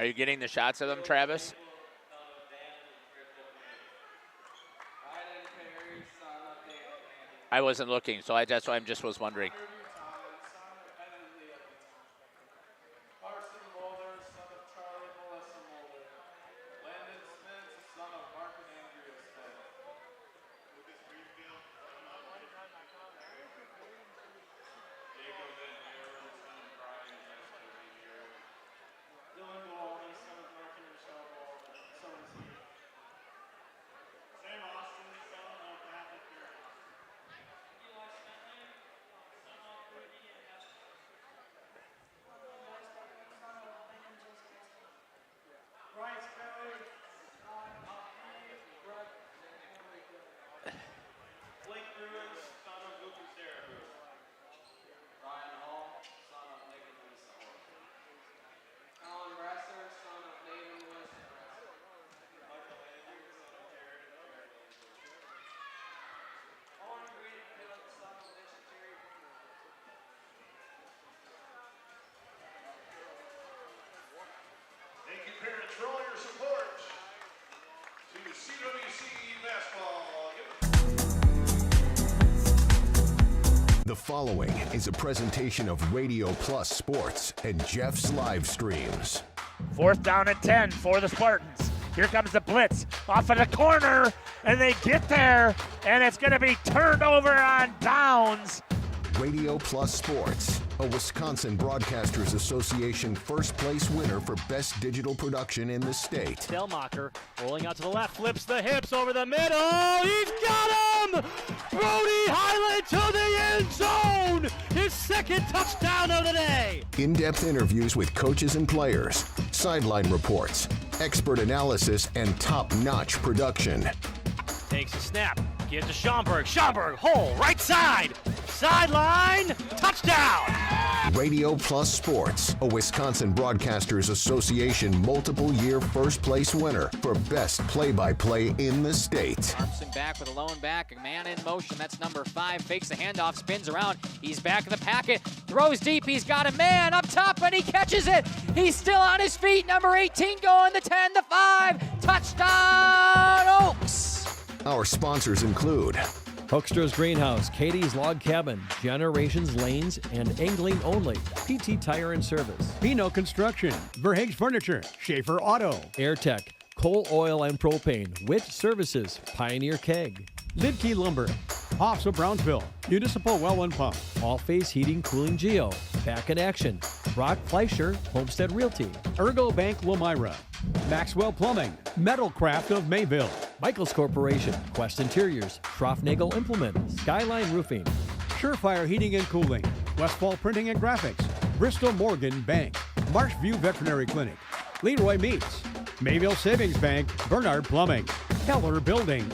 Are you getting the shots of them, Travis? I wasn't looking, so that's why I just was wondering. Thank you, parents, for all your support to CWC basketball. The following is a presentation of Radio Plus Sports and Jeff's live streams. 4th down and 10 for the Spartans. Here comes the blitz off of the corner, and they get there, and it's going to be turned over on downs. Radio Plus Sports, a Wisconsin Broadcasters Association first place winner for best digital production in the state. Delmacher rolling out to the left, flips the hips over the middle. He's got him! Brody Highland to the end zone! His second touchdown of the day! In-depth interviews with coaches and players, sideline reports, expert analysis, and top-notch production. Takes a snap, gives to Schomburg. Schomburg, hole, right side! Sideline, touchdown! Radio Plus Sports, a Wisconsin Broadcasters Association multiple-year first-place winner for best play-by-play in the state. Thompson back with a lone back, a man in motion, that's number 5, fakes the handoff, spins around, he's back in the packet, throws deep, he's got a man up top, and he catches it! He's still on his feet, number 18 going, the 10, the 5, touchdown Oaks! Our sponsors include Hoekstra's Greenhouse, Katie's Log Cabin, Generations Lanes, and Angling Only, PT Tire and Service, Pino Construction, Verhaeg's Furniture, Schaefer Auto, AirTech, Coal Oil and Propane, WIT Services, Pioneer Keg, Lidkey Lumber, Hoffs of Brownsville, Municipal Well and Pump, All Phase Heating Cooling Geo, Back in Action, Brock Fleischer, Homestead Realty, Ergo Bank Lomira, Maxwell Plumbing, Metalcraft of Mayville, Michaels Corporation, Quest Interiors, Schroffnagel Implement, Skyline Roofing, Surefire Heating and Cooling, Westfall Printing and Graphics, Bristol Morgan Bank, Marshview Veterinary Clinic, Leroy Meats, Mayville Savings Bank, Bernard Plumbing, Keller Buildings.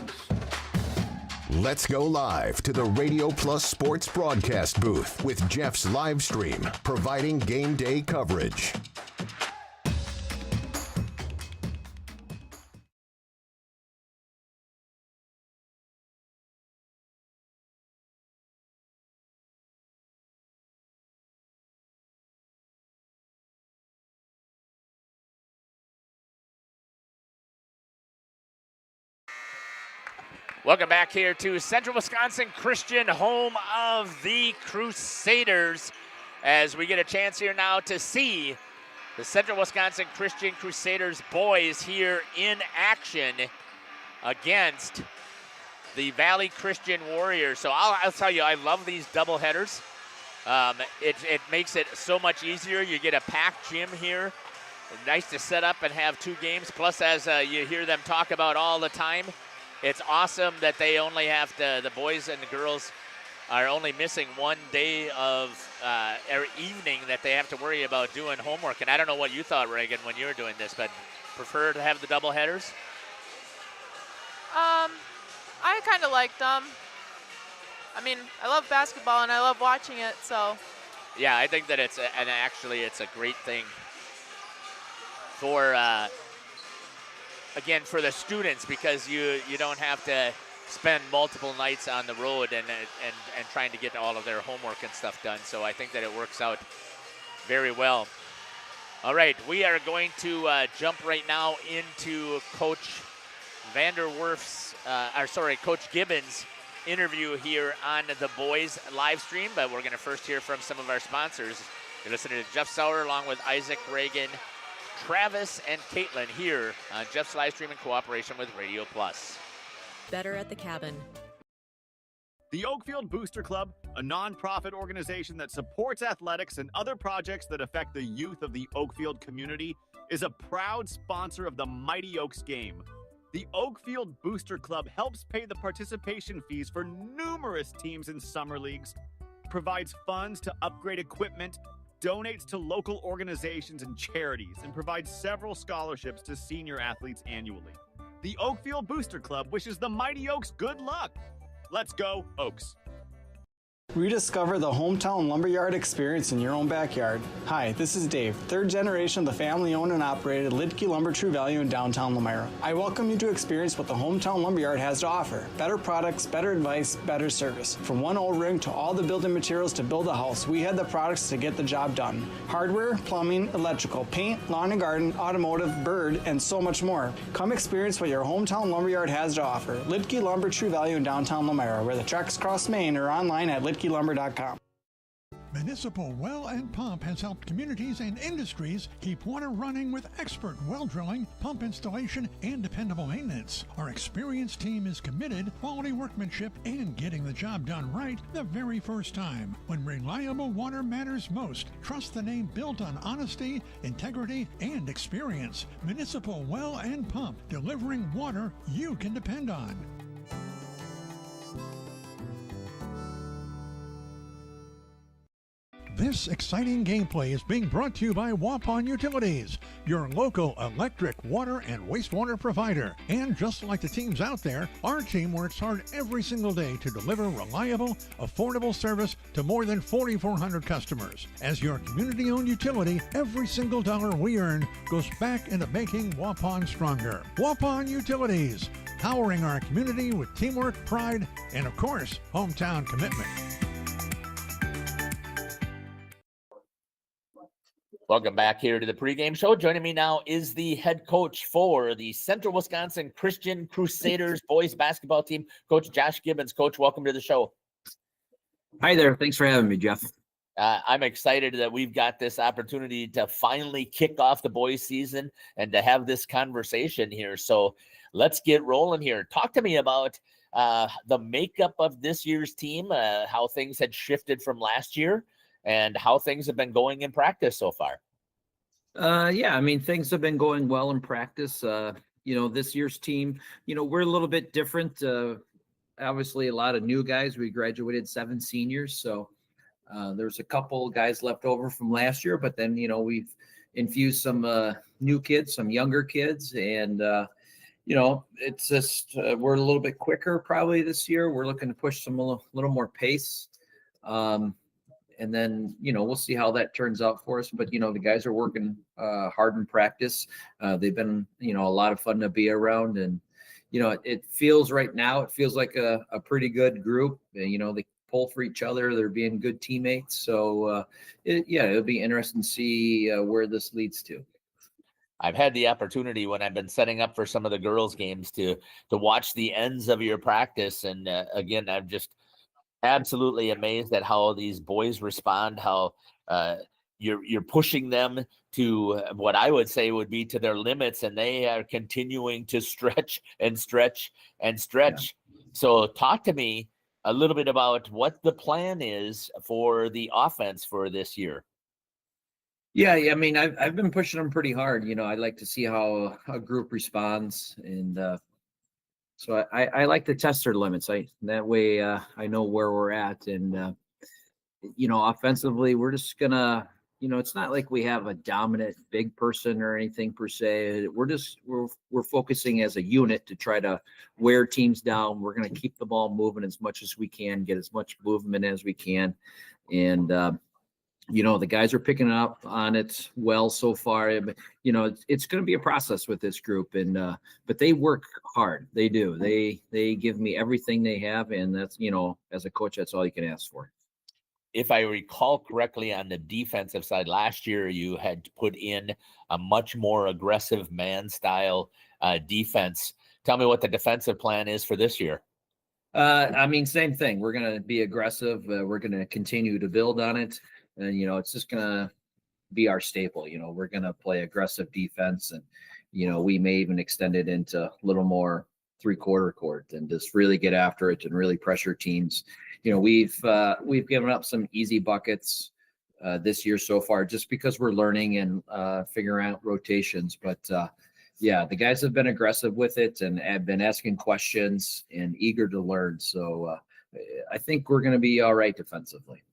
Let's go live to the Radio Plus Sports broadcast booth with Jeff's live stream, providing game day coverage. Welcome back here to Central Wisconsin Christian, home of the Crusaders, as we get a chance here now to see the Central Wisconsin Christian Crusaders boys here in action against the Valley Christian Warriors. So I'll tell you, I love these doubleheaders. It makes it so much easier. You get a packed gym here. Nice to set up and have 2 games. Plus, as you hear them talk about all the time, it's awesome that they only have to, the boys and the girls are only missing 1 day of evening that they have to worry about doing homework. And I don't know what you thought, Reagan, when you were doing this, but prefer to have the double headers? I kind of like them. I mean, I love basketball and I love watching it, so. Yeah, I think that it's a great thing for, again, for the students, because you don't have to spend multiple nights on the road and trying to get all of their homework and stuff done. So I think that it works out very well. All right, we are going to jump right now into Coach Coach Gibbons' interview here on the boys live stream, but we're going to first hear from some of our sponsors. You're listening to Jeff Sauer along with Isaac, Reagan, Travis, and Caitlin here on Jeff's live stream in cooperation with Radio Plus. Better at the cabin. The Oakfield Booster Club, a nonprofit organization that supports athletics and other projects that affect the youth of the Oakfield community, is a proud sponsor of the Mighty Oaks game. The Oakfield Booster Club helps pay the participation fees for numerous teams in summer leagues, provides funds to upgrade equipment, donates to local organizations and charities, and provides several scholarships to senior athletes annually. The Oakfield Booster Club wishes the Mighty Oaks good luck. Let's go, Oaks. Rediscover the hometown lumberyard experience in your own backyard. Hi, this is Dave, third generation of the family-owned and operated Lidke Lumber True Value in downtown Lamira. I welcome you to experience what the hometown lumberyard has to offer. Better products, better advice, better service. From one old ring to all the building materials to build a house, we had the products to get the job done. Hardware, plumbing, electrical, paint, lawn and garden, automotive, bird, and so much more. Come experience what your hometown lumberyard has to offer. Lidke Lumber True Value in downtown Lamira, where the tracks cross Main, or online at lidkelumber.com. Municipal Well and Pump has helped communities and industries keep water running with expert well drilling, pump installation, and dependable maintenance. Our experienced team is committed, quality workmanship, and getting the job done right the very first time. When reliable water matters most, trust the name built on honesty, integrity, and experience. Municipal Well and Pump, delivering water you can depend on. This exciting gameplay is being brought to you by Waupun Utilities, your local electric, water, and wastewater provider. And just like the teams out there, our team works hard every single day to deliver reliable, affordable service to more than 4,400 customers. As your community-owned utility, every single dollar we earn goes back into making Waupun stronger. Waupun Utilities, powering our community with teamwork, pride, and of course, hometown commitment. Welcome back here to the pregame show. Joining me now is the head coach for the Central Wisconsin Christian Crusaders boys basketball team, Coach Josh Gibbons. Coach, welcome to the show. Hi there. Thanks for having me, Jeff. I'm excited that we've got this opportunity to finally kick off the boys season and to have this conversation here. So let's get rolling here. Talk to me about the makeup of this year's team, how things had shifted from last year, and how things have been going in practice so far. Yeah, I mean, things have been going well in practice. This year's team, we're a little bit different. Obviously, a lot of new guys. We graduated 7 seniors. So there's a couple guys left over from last year, but then, we've infused some new kids, some younger kids. And, it's just we're a little bit quicker probably this year. We're looking to push some a little more pace. And then, we'll see how that turns out for us. But, the guys are working hard in practice. They've been, a lot of fun to be around. And, it feels right now, it feels like a pretty good group. They pull for each other. They're being good teammates. So, it'll be interesting to see where this leads to. I've had the opportunity when I've been setting up for some of the girls' games to watch the ends of your practice. And again, I'm just absolutely amazed at how these boys respond, how you're pushing them to what I would say would be to their limits, and they are continuing to stretch and stretch and stretch. Yeah. So talk to me a little bit about what the plan is for the offense for this year. Yeah, I mean, I've been pushing them pretty hard. I'd like to see how a group responds, and so I like to test their limits. That way I know where we're at. And, offensively, we're just going to, it's not like we have a dominant big person or anything per se. We're focusing as a unit to try to wear teams down. We're going to keep the ball moving as much as we can, get as much movement as we can. And, the guys are picking up on it well so far. It's going to be a process with this group, but they work hard. They do. They give me everything they have, and that's, as a coach, that's all you can ask for. if I recall correctly, on the defensive side, last year you had put in a much more aggressive man style defense. Tell me what the defensive plan is for this year. I mean, same thing. We're going to be aggressive. We're going to continue to build on it. And, it's just going to be our staple. We're going to play aggressive defense, and, we may even extend it into a little more 3/4 court and just really get after it and really pressure teams. We've given up some easy buckets this year so far, just because we're learning and figuring out rotations. But yeah, the guys have been aggressive with it and have been asking questions and eager to learn. So I think we're going to be all right defensively.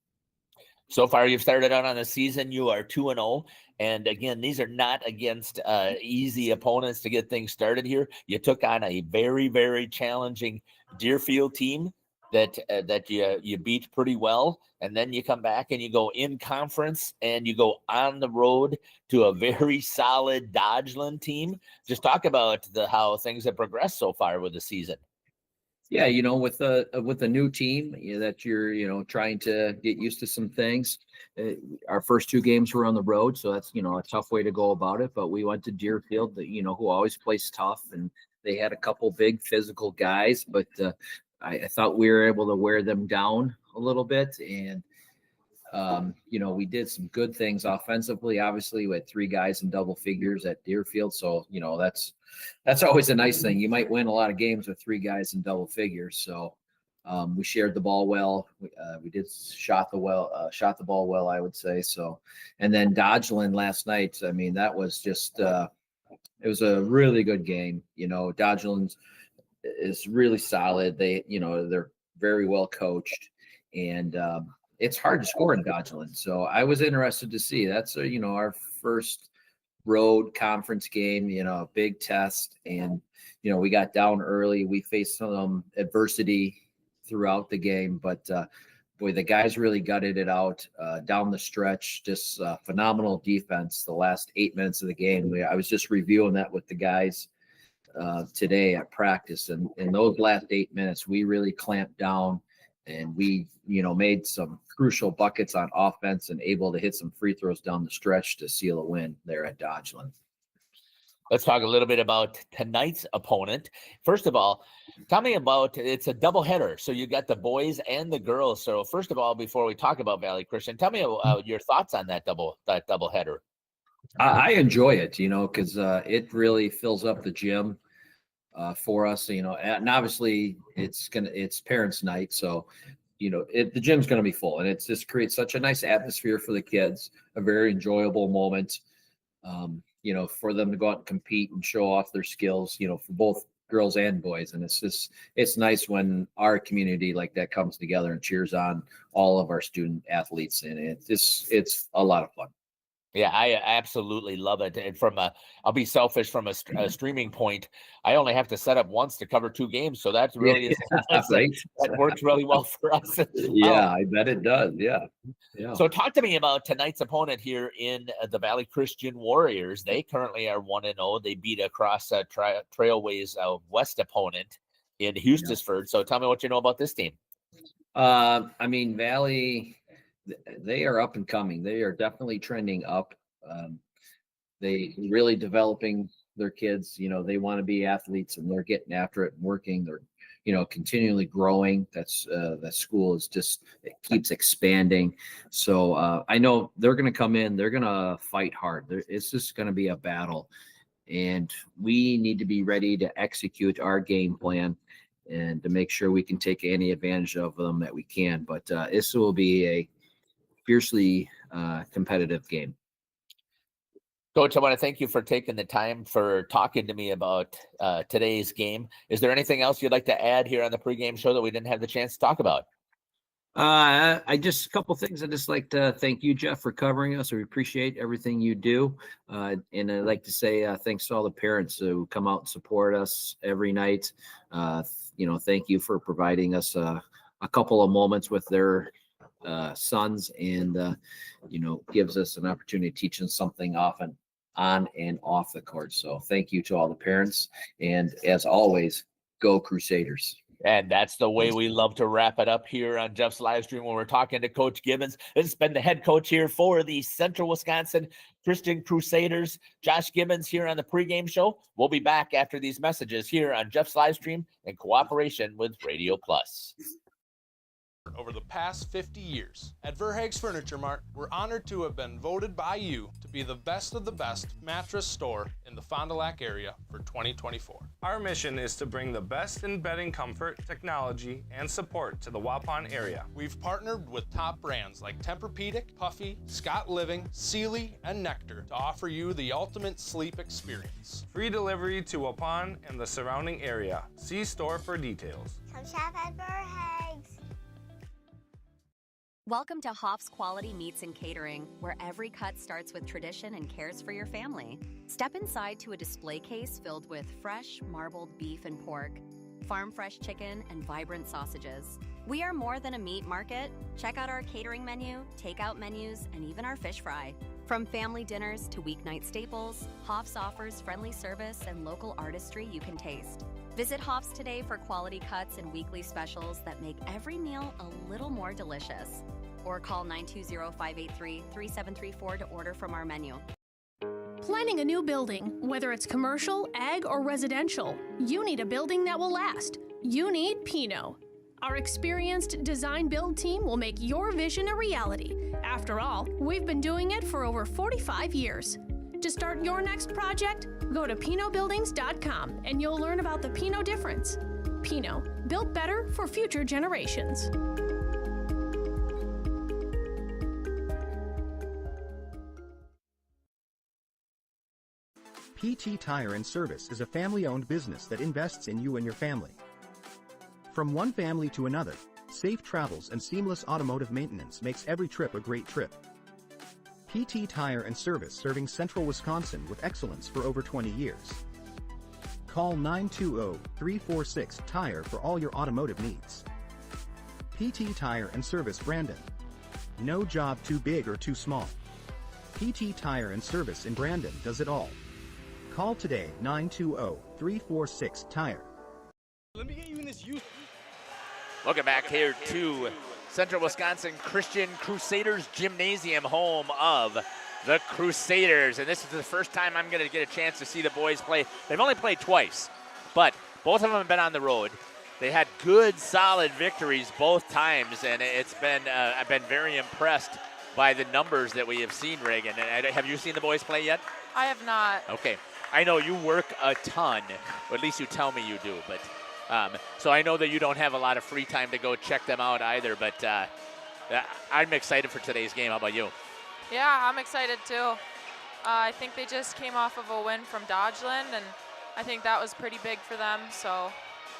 So far, you've started out on the season. You are 2-0. And again, these are not against easy opponents to get things started here. You took on a very, very challenging Deerfield team that you beat pretty well. And then you come back and you go in conference and you go on the road to a very solid Dodgeland team. Just talk about how things have progressed so far with the season. Yeah, with a new team that you're, trying to get used to some things. Our first 2 games were on the road, so that's, a tough way to go about it. But we went to Deerfield, who always plays tough, and they had a couple big physical guys, but I thought we were able to wear them down a little bit. And, we did some good things offensively. Obviously, we had 3 guys in double figures at Deerfield. So, that's always a nice thing. You might win a lot of games with 3 guys in double figures. So we shared the ball well. We did shot the ball well, I would say. So, and then Dodgeland last night, I mean, that was just, it was a really good game. Dodgeland is really solid. They're very well coached, and it's hard to score in Dodgeland. So I was interested to see. That's our first road conference game, a big test, and we got down early. We faced some adversity throughout the game, but boy, the guys really gutted it out down the stretch. Just phenomenal defense the last 8 minutes of the game. I was just reviewing that with the guys today at practice, and in those last 8 minutes, we really clamped down, and we made some crucial buckets on offense and able to hit some free throws down the stretch to seal a win there at Dodgeland. Let's talk a little bit about tonight's opponent. First of all, tell me about, it's a doubleheader. So you got the boys and the girls. So first of all, before we talk about Valley Christian, tell me your thoughts on that doubleheader. I enjoy it, because it really fills up the gym for us, and obviously it's parents' night. So, the gym's going to be full, and it just creates such a nice atmosphere for the kids, a very enjoyable moment, for them to go out and compete and show off their skills, for both girls and boys. And it's nice when our community like that comes together and cheers on all of our student athletes. And it's a lot of fun. Yeah, I absolutely love it. And I'll be selfish from a streaming point. I only have to set up once to cover 2 games, so that's really right. That works really well for us. Yeah, I bet it does. Yeah. So talk to me about tonight's opponent here in the Valley Christian Warriors. They currently are 1-0. They beat a Cross Trailways West opponent in Hustisford. So tell me what you know about this team. I mean, Valley, they are up and coming. They are definitely trending up. They really developing their kids. They want to be athletes, and they're getting after it and working. They're, continually growing. That school is it keeps expanding. So I know they're going to come in. They're going to fight hard. It's just going to be a battle, and we need to be ready to execute our game plan and to make sure we can take any advantage of them that we can. But this will be a fiercely competitive game. Coach, I want to thank you for taking the time for talking to me about today's game. Is there anything else you'd like to add here on the pregame show that we didn't have the chance to talk about? I just a couple things. I'd just like to thank you, Jeff, for covering us. We appreciate everything you do. And I'd like to say thanks to all the parents who come out and support us every night. Thank you for providing us a couple of moments with their sons, and gives us an opportunity to teach them something often on and off the court. So thank you to all the parents, and as always, go Crusaders. And that's the way we love to wrap it up here on Jeff's live stream when we're talking to Coach Gibbons. This has been the head coach here for the Central Wisconsin Christian Crusaders, Josh Gibbons, here on the pregame show. We'll be back after these messages here on Jeff's live stream in cooperation with Radio Plus. Over the past 50 years, at Verhaeg's Furniture Mart, we're honored to have been voted by you to be the best of the best mattress store in the Fond du Lac area for 2024. Our mission is to bring the best in bedding comfort, technology, and support to the Waupun area. We've partnered with top brands like Tempur-Pedic, Puffy, Scott Living, Sealy, and Nectar to offer you the ultimate sleep experience. Free delivery to Waupun and the surrounding area. See store for details. Come shop at Verhaeg's. Welcome to Hoff's Quality Meats and Catering, where every cut starts with tradition and cares for your family. Step inside to a display case filled with fresh, marbled beef and pork, farm-fresh chicken, and vibrant sausages. We are more than a meat market. Check out our catering menu, takeout menus, and even our fish fry. From family dinners to weeknight staples, Hoff's offers friendly service and local artistry you can taste. Visit Hoff's today for quality cuts and weekly specials that make every meal a little more delicious. Or call 920-583-3734 to order from our menu. Planning a new building, whether it's commercial, ag, or residential, you need a building that will last. You need Pino. Our experienced design build team will make your vision a reality. After all, we've been doing it for over 45 years. To start your next project, go to pinobuildings.com and you'll learn about the Pino difference. Pino, built better for future generations. PT Tire and Service is a family-owned business that invests in you and your family. From one family to another, safe travels and seamless automotive maintenance makes every trip a great trip. PT Tire and Service, serving Central Wisconsin with excellence for over 20 years. Call 920-346-TIRE for all your automotive needs. PT Tire and Service, Brandon. No job too big or too small. PT Tire and Service in Brandon does it all. Call today, 920-346-TIRE. Let me get you in this youth. Welcome back here to Central Wisconsin Christian Crusaders Gymnasium, home of the Crusaders. And this is the first time I'm going to get a chance to see the boys play. They've only played twice, but both of them have been on the road. They had good, solid victories both times, and it's been I've been very impressed by the numbers that we have seen, Reagan. And have you seen the boys play yet? I have not. Okay. I know you work a ton, or at least you tell me you do, but so I know that you don't have a lot of free time to go check them out either, but I'm excited for today's game. How about you? Yeah, I'm excited too. I think they just came off of a win from Dodgeland, and I think that was pretty big for them. So.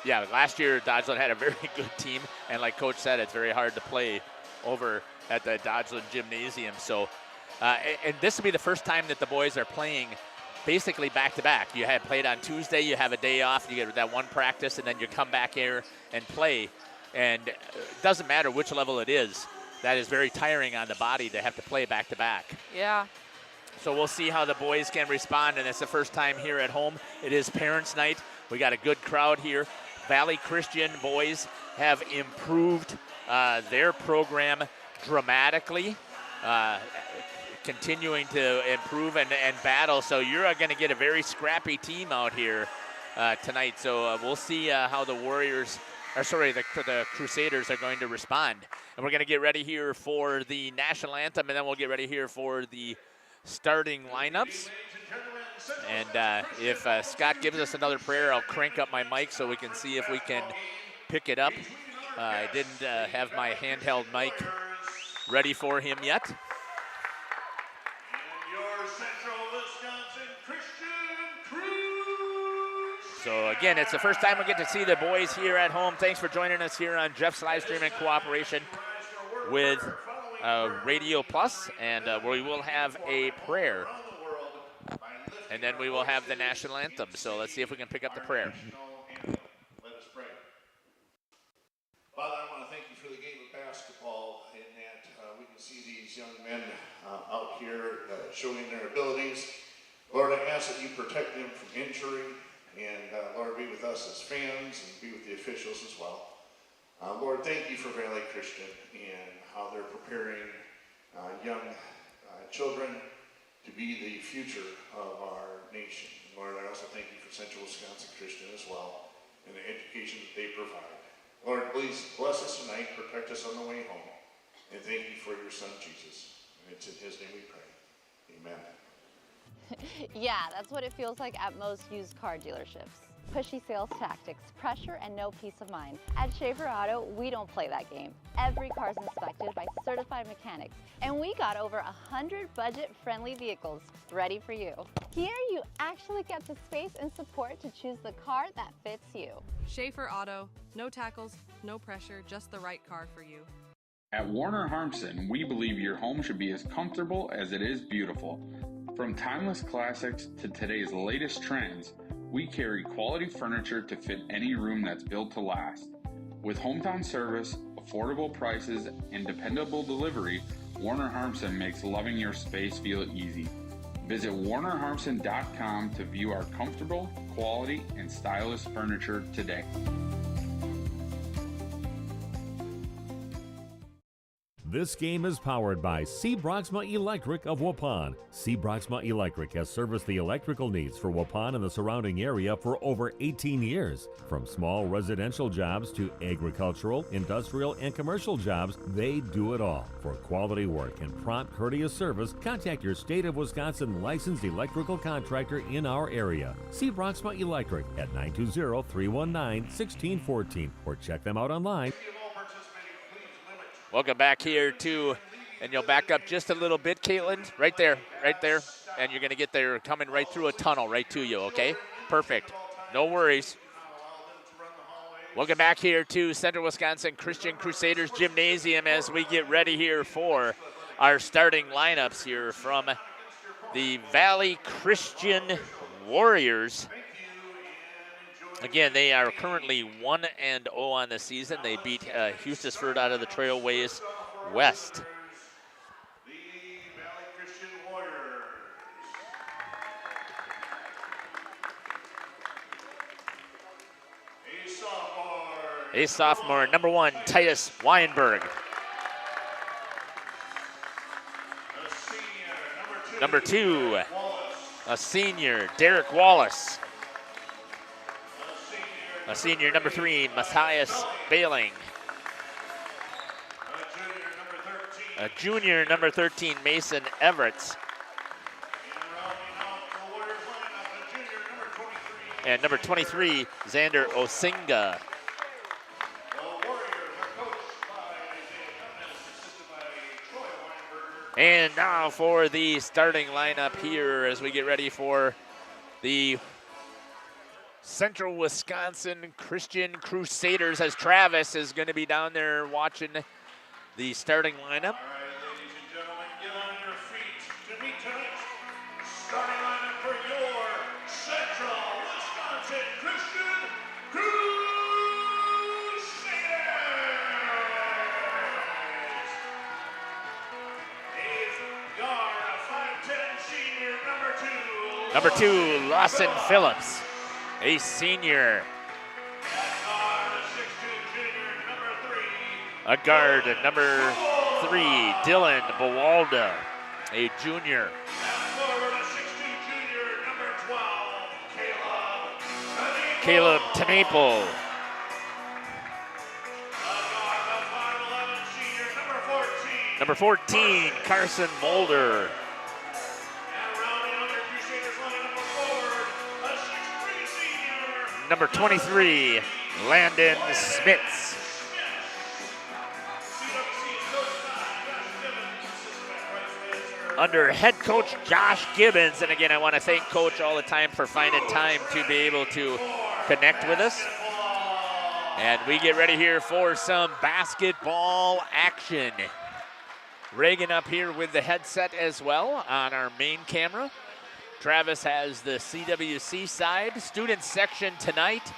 Yeah, last year Dodgeland had a very good team, and like Coach said, it's very hard to play over at the Dodgeland Gymnasium. So, and this will be the first time that the boys are playing basically back-to-back. You had played on Tuesday, you have a day off, you get that one practice, and then you come back here and play. And it doesn't matter which level it is, that is very tiring on the body to have to play back-to-back. Yeah. So we'll see how the boys can respond, and it's the first time here at home. It is Parents' Night. We got a good crowd here. Valley Christian boys have improved their program dramatically. Continuing to improve and battle. So you're going to get a very scrappy team out here tonight. So we'll see how the the Crusaders are going to respond. And we're going to get ready here for the national anthem, and then we'll get ready here for the starting lineups. And if Scott gives us another prayer, I'll crank up my mic so we can see if we can pick it up. I didn't have my handheld mic ready for him yet. So again, it's the first time we get to see the boys here at home. Thanks for joining us here on Jeff's live stream in cooperation with Radio Plus, and we will have a prayer, and then we will have the national anthem. So let's see if we can pick up the prayer. Let us pray. Father, I want to thank you for the game of basketball, in that we can see these young men out here showing their abilities. Lord, I ask that you protect them from injury, And Lord, be with us as fans and be with the officials as well. Lord, thank you for Valley Christian and how they're preparing young children to be the future of our nation. And Lord, I also thank you for Central Wisconsin Christian as well and the education that they provide. Lord, please bless us tonight, protect us on the way home, and thank you for your son, Jesus. And it's in his name we pray. Amen. Yeah, that's what it feels like at most used car dealerships. Pushy sales tactics, pressure, and no peace of mind. At Schaefer Auto, we don't play that game. Every car's inspected by certified mechanics, and we got over 100 budget-friendly vehicles ready for you. Here, you actually get the space and support to choose the car that fits you. Schaefer Auto, no tackles, no pressure, just the right car for you. At Warner Harmson, we believe your home should be as comfortable as it is beautiful. From timeless classics to today's latest trends, we carry quality furniture to fit any room that's built to last. With hometown service, affordable prices, and dependable delivery, Warner Harmson makes loving your space feel easy. Visit warnerharmson.com to view our comfortable, quality, and stylish furniture today. This game is powered by C. Broxma Electric of Waupun. C. Broxma Electric has serviced the electrical needs for Waupun and the surrounding area for over 18 years. From small residential jobs to agricultural, industrial, and commercial jobs, they do it all. For quality work and prompt, courteous service, contact your State of Wisconsin licensed electrical contractor in our area. C. Broxma Electric at 920-319-1614 or check them out online. Welcome back here to, and you'll back up just a little bit, Caitlin. Right there, and you're going to get there coming right through a tunnel right to you, okay? Perfect. No worries. Welcome back here to Central Wisconsin Christian Crusaders Gymnasium as we get ready here for our starting lineups here from the Valley Christian Warriors. Again, they are currently 1-0 on the season. They beat Hustisford out of the Trailways West. A sophomore, number 1, Titus Weinberg. Number 2, a senior, Derek Wallace. A senior, number 3, Matthias Bailing. A junior, number 13, Mason Everett. And number 23, Xander Osinga. And now for the starting lineup here as we get ready for the Central Wisconsin Christian Crusaders, as Travis is going to be down there watching the starting lineup. All right, ladies and gentlemen, get on your feet to meet tonight's starting lineup for your Central Wisconsin Christian Crusaders. Eighth guard, a 5'10" senior, number 2. Number 2, Lawson Phillips, a senior. A guard, number 3, Dylan Bawalda, a junior. Caleb Tanaple. Number 14, Carson Mulder. Number 23, Landon Smits. Under head coach Josh Gibbons, and again, I want to thank Coach all the time for finding time to be able to connect with us. And we get ready here for some basketball action. Reagan up here with the headset as well on our main camera. Travis has the CWC side. Student section tonight.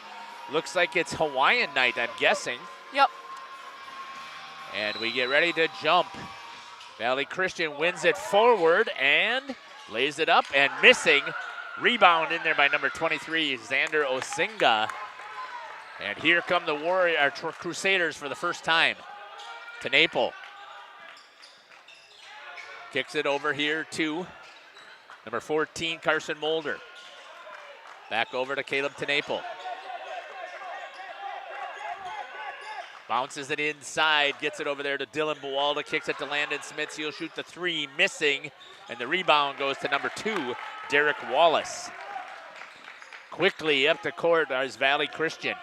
Looks like it's Hawaiian night, I'm guessing. Yep. And we get ready to jump. Valley Christian wins it forward and lays it up and missing. Rebound in there by number 23, Xander Osinga. And here come the Crusaders for the first time. Tenaple kicks it over here to number 14, Carson Mulder. Back over to Caleb Tenaple. Bounces it inside, gets it over there to Dylan Buwalda, kicks it to Landon Smits. He'll shoot the three, missing, and the rebound goes to number 2, Derek Wallace. Quickly up the court is Valley Christian.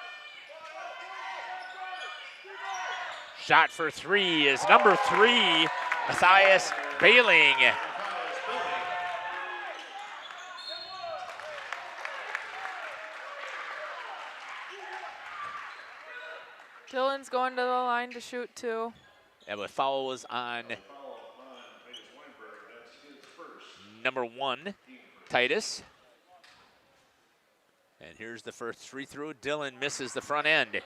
Shot for three is number 3, Matthias Bailing. Dylan's going to the line to shoot too. And the foul was on number 1, Titus. And here's the first free throw. Dylan misses the front end.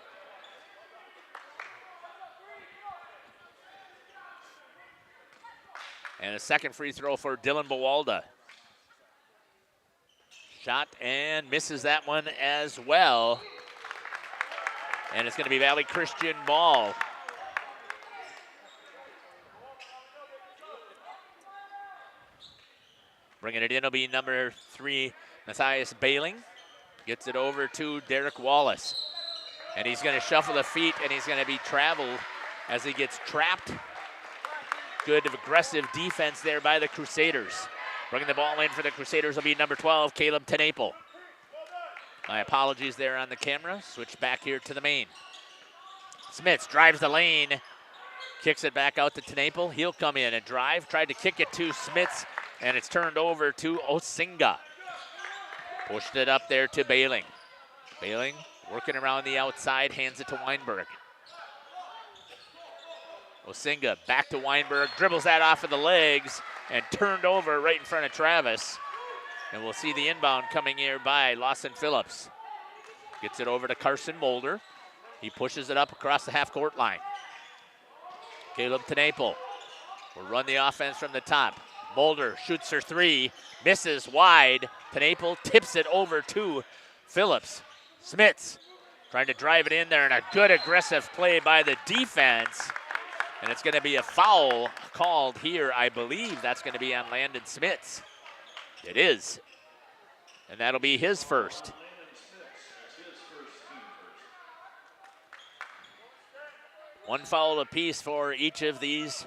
And a second free throw for Dylan Buwalda. Shot and misses that one as well. And it's going to be Valley Christian ball. Bringing it in will be number 3, Matthias Bailing. Gets it over to Derek Wallace. And he's going to shuffle the feet, and he's going to be traveled as he gets trapped. Good aggressive defense there by the Crusaders. Bringing the ball in for the Crusaders will be number 12, Caleb Tenaple. My apologies there on the camera. Switch back here to the main. Smits drives the lane, kicks it back out to Tenaple. He'll come in and drive. Tried to kick it to Smits, and it's turned over to Osinga. Pushed it up there to Bailing. Bailing working around the outside, hands it to Weinberg. Osinga back to Weinberg, dribbles that off of the legs, and turned over right in front of Travis. And we'll see the inbound coming here by Lawson Phillips. Gets it over to Carson Mulder. He pushes it up across the half-court line. Caleb Tenaple will run the offense from the top. Mulder shoots her three, misses wide. Tenaple tips it over to Phillips. Smits trying to drive it in there, and a good aggressive play by the defense. And it's going to be a foul called here. I believe that's going to be on Landon Smits. It is. And that'll be his first. One foul apiece for each of these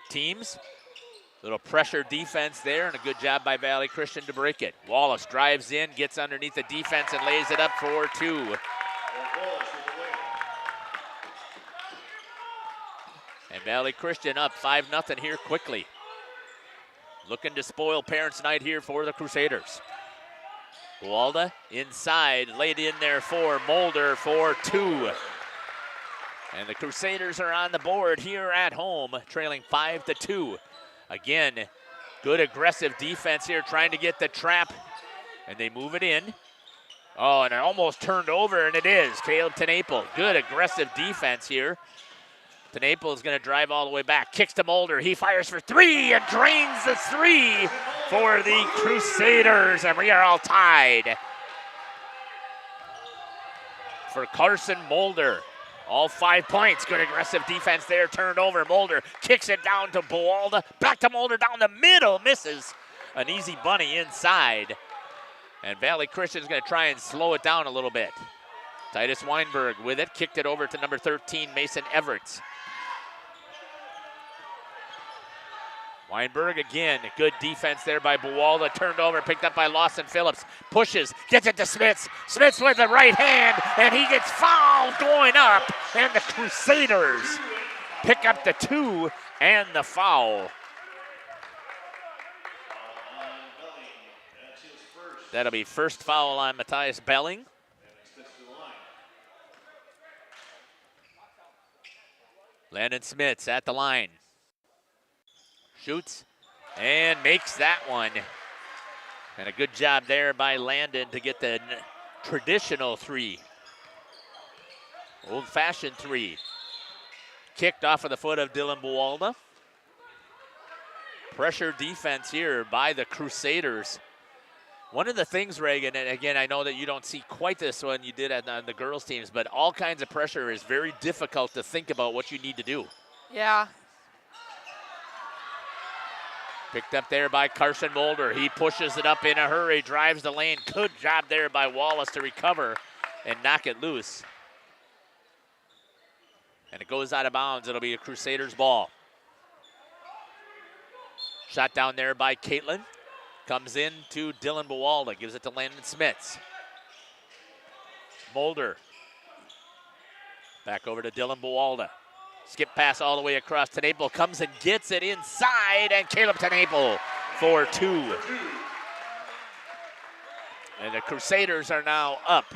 teams. Little pressure defense there, and a good job by Valley Christian to break it. Wallace drives in, gets underneath the defense, and lays it up for 2. And Valley Christian up 5-0 here quickly. Looking to spoil parents' night here for the Crusaders. Buwalda inside, laid in there for Mulder for 2. And the Crusaders are on the board here at home, trailing 5-2. Again, good aggressive defense here, trying to get the trap, and they move it in. Oh, and it almost turned over, and it is. Caleb Tenaple, good aggressive defense here. Tenaple is going to drive all the way back, kicks to Mulder. He fires for 3 and drains the 3 for the Crusaders, and we are all tied. For Carson Mulder, all 5 points. Good aggressive defense there, turned over. Mulder kicks it down to Buwalda. Back to Mulder down the middle, misses. An easy bunny inside. And Valley Christian is going to try and slow it down a little bit. Titus Weinberg with it, kicked it over to number 13, Mason Everett. Weinberg again, good defense there by Buwalda, turned over, picked up by Lawson Phillips, pushes, gets it to Smits. Smits with the right hand, and he gets fouled going up, and the Crusaders pick up the 2 and the foul. That'll be first foul on Matthias Belling. Landon Smits at the line. Shoots and makes that one. And a good job there by Landon to get the traditional 3. Old-fashioned 3. Kicked off of the foot of Dylan Buwalda. Pressure defense here by the Crusaders. One of the things, Reagan, and again, I know that you don't see quite this one you did on the girls' teams, but all kinds of pressure is very difficult to think about what you need to do. Yeah. Picked up there by Carson Mulder. He pushes it up in a hurry, drives the lane. Good job there by Wallace to recover and knock it loose. And it goes out of bounds. It'll be a Crusaders ball. Shot down there by Caitlin. Comes in to Dylan Bawalda. Gives it to Landon Smits. Mulder. Back over to Dylan Bawalda. Skip pass all the way across. Tenaple comes and gets it inside. And Caleb Tenaple for 2. And the Crusaders are now up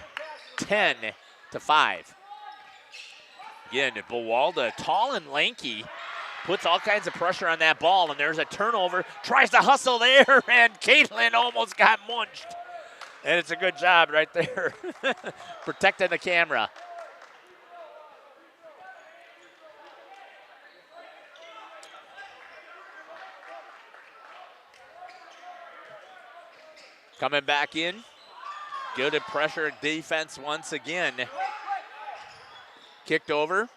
10-5. Again, Bawalda, tall and lanky, puts all kinds of pressure on that ball, and there's a turnover. Tries to hustle there, and Caitlin almost got munched. And it's a good job right there, protecting the camera. Coming back in, good at pressure defense once again. Kicked over.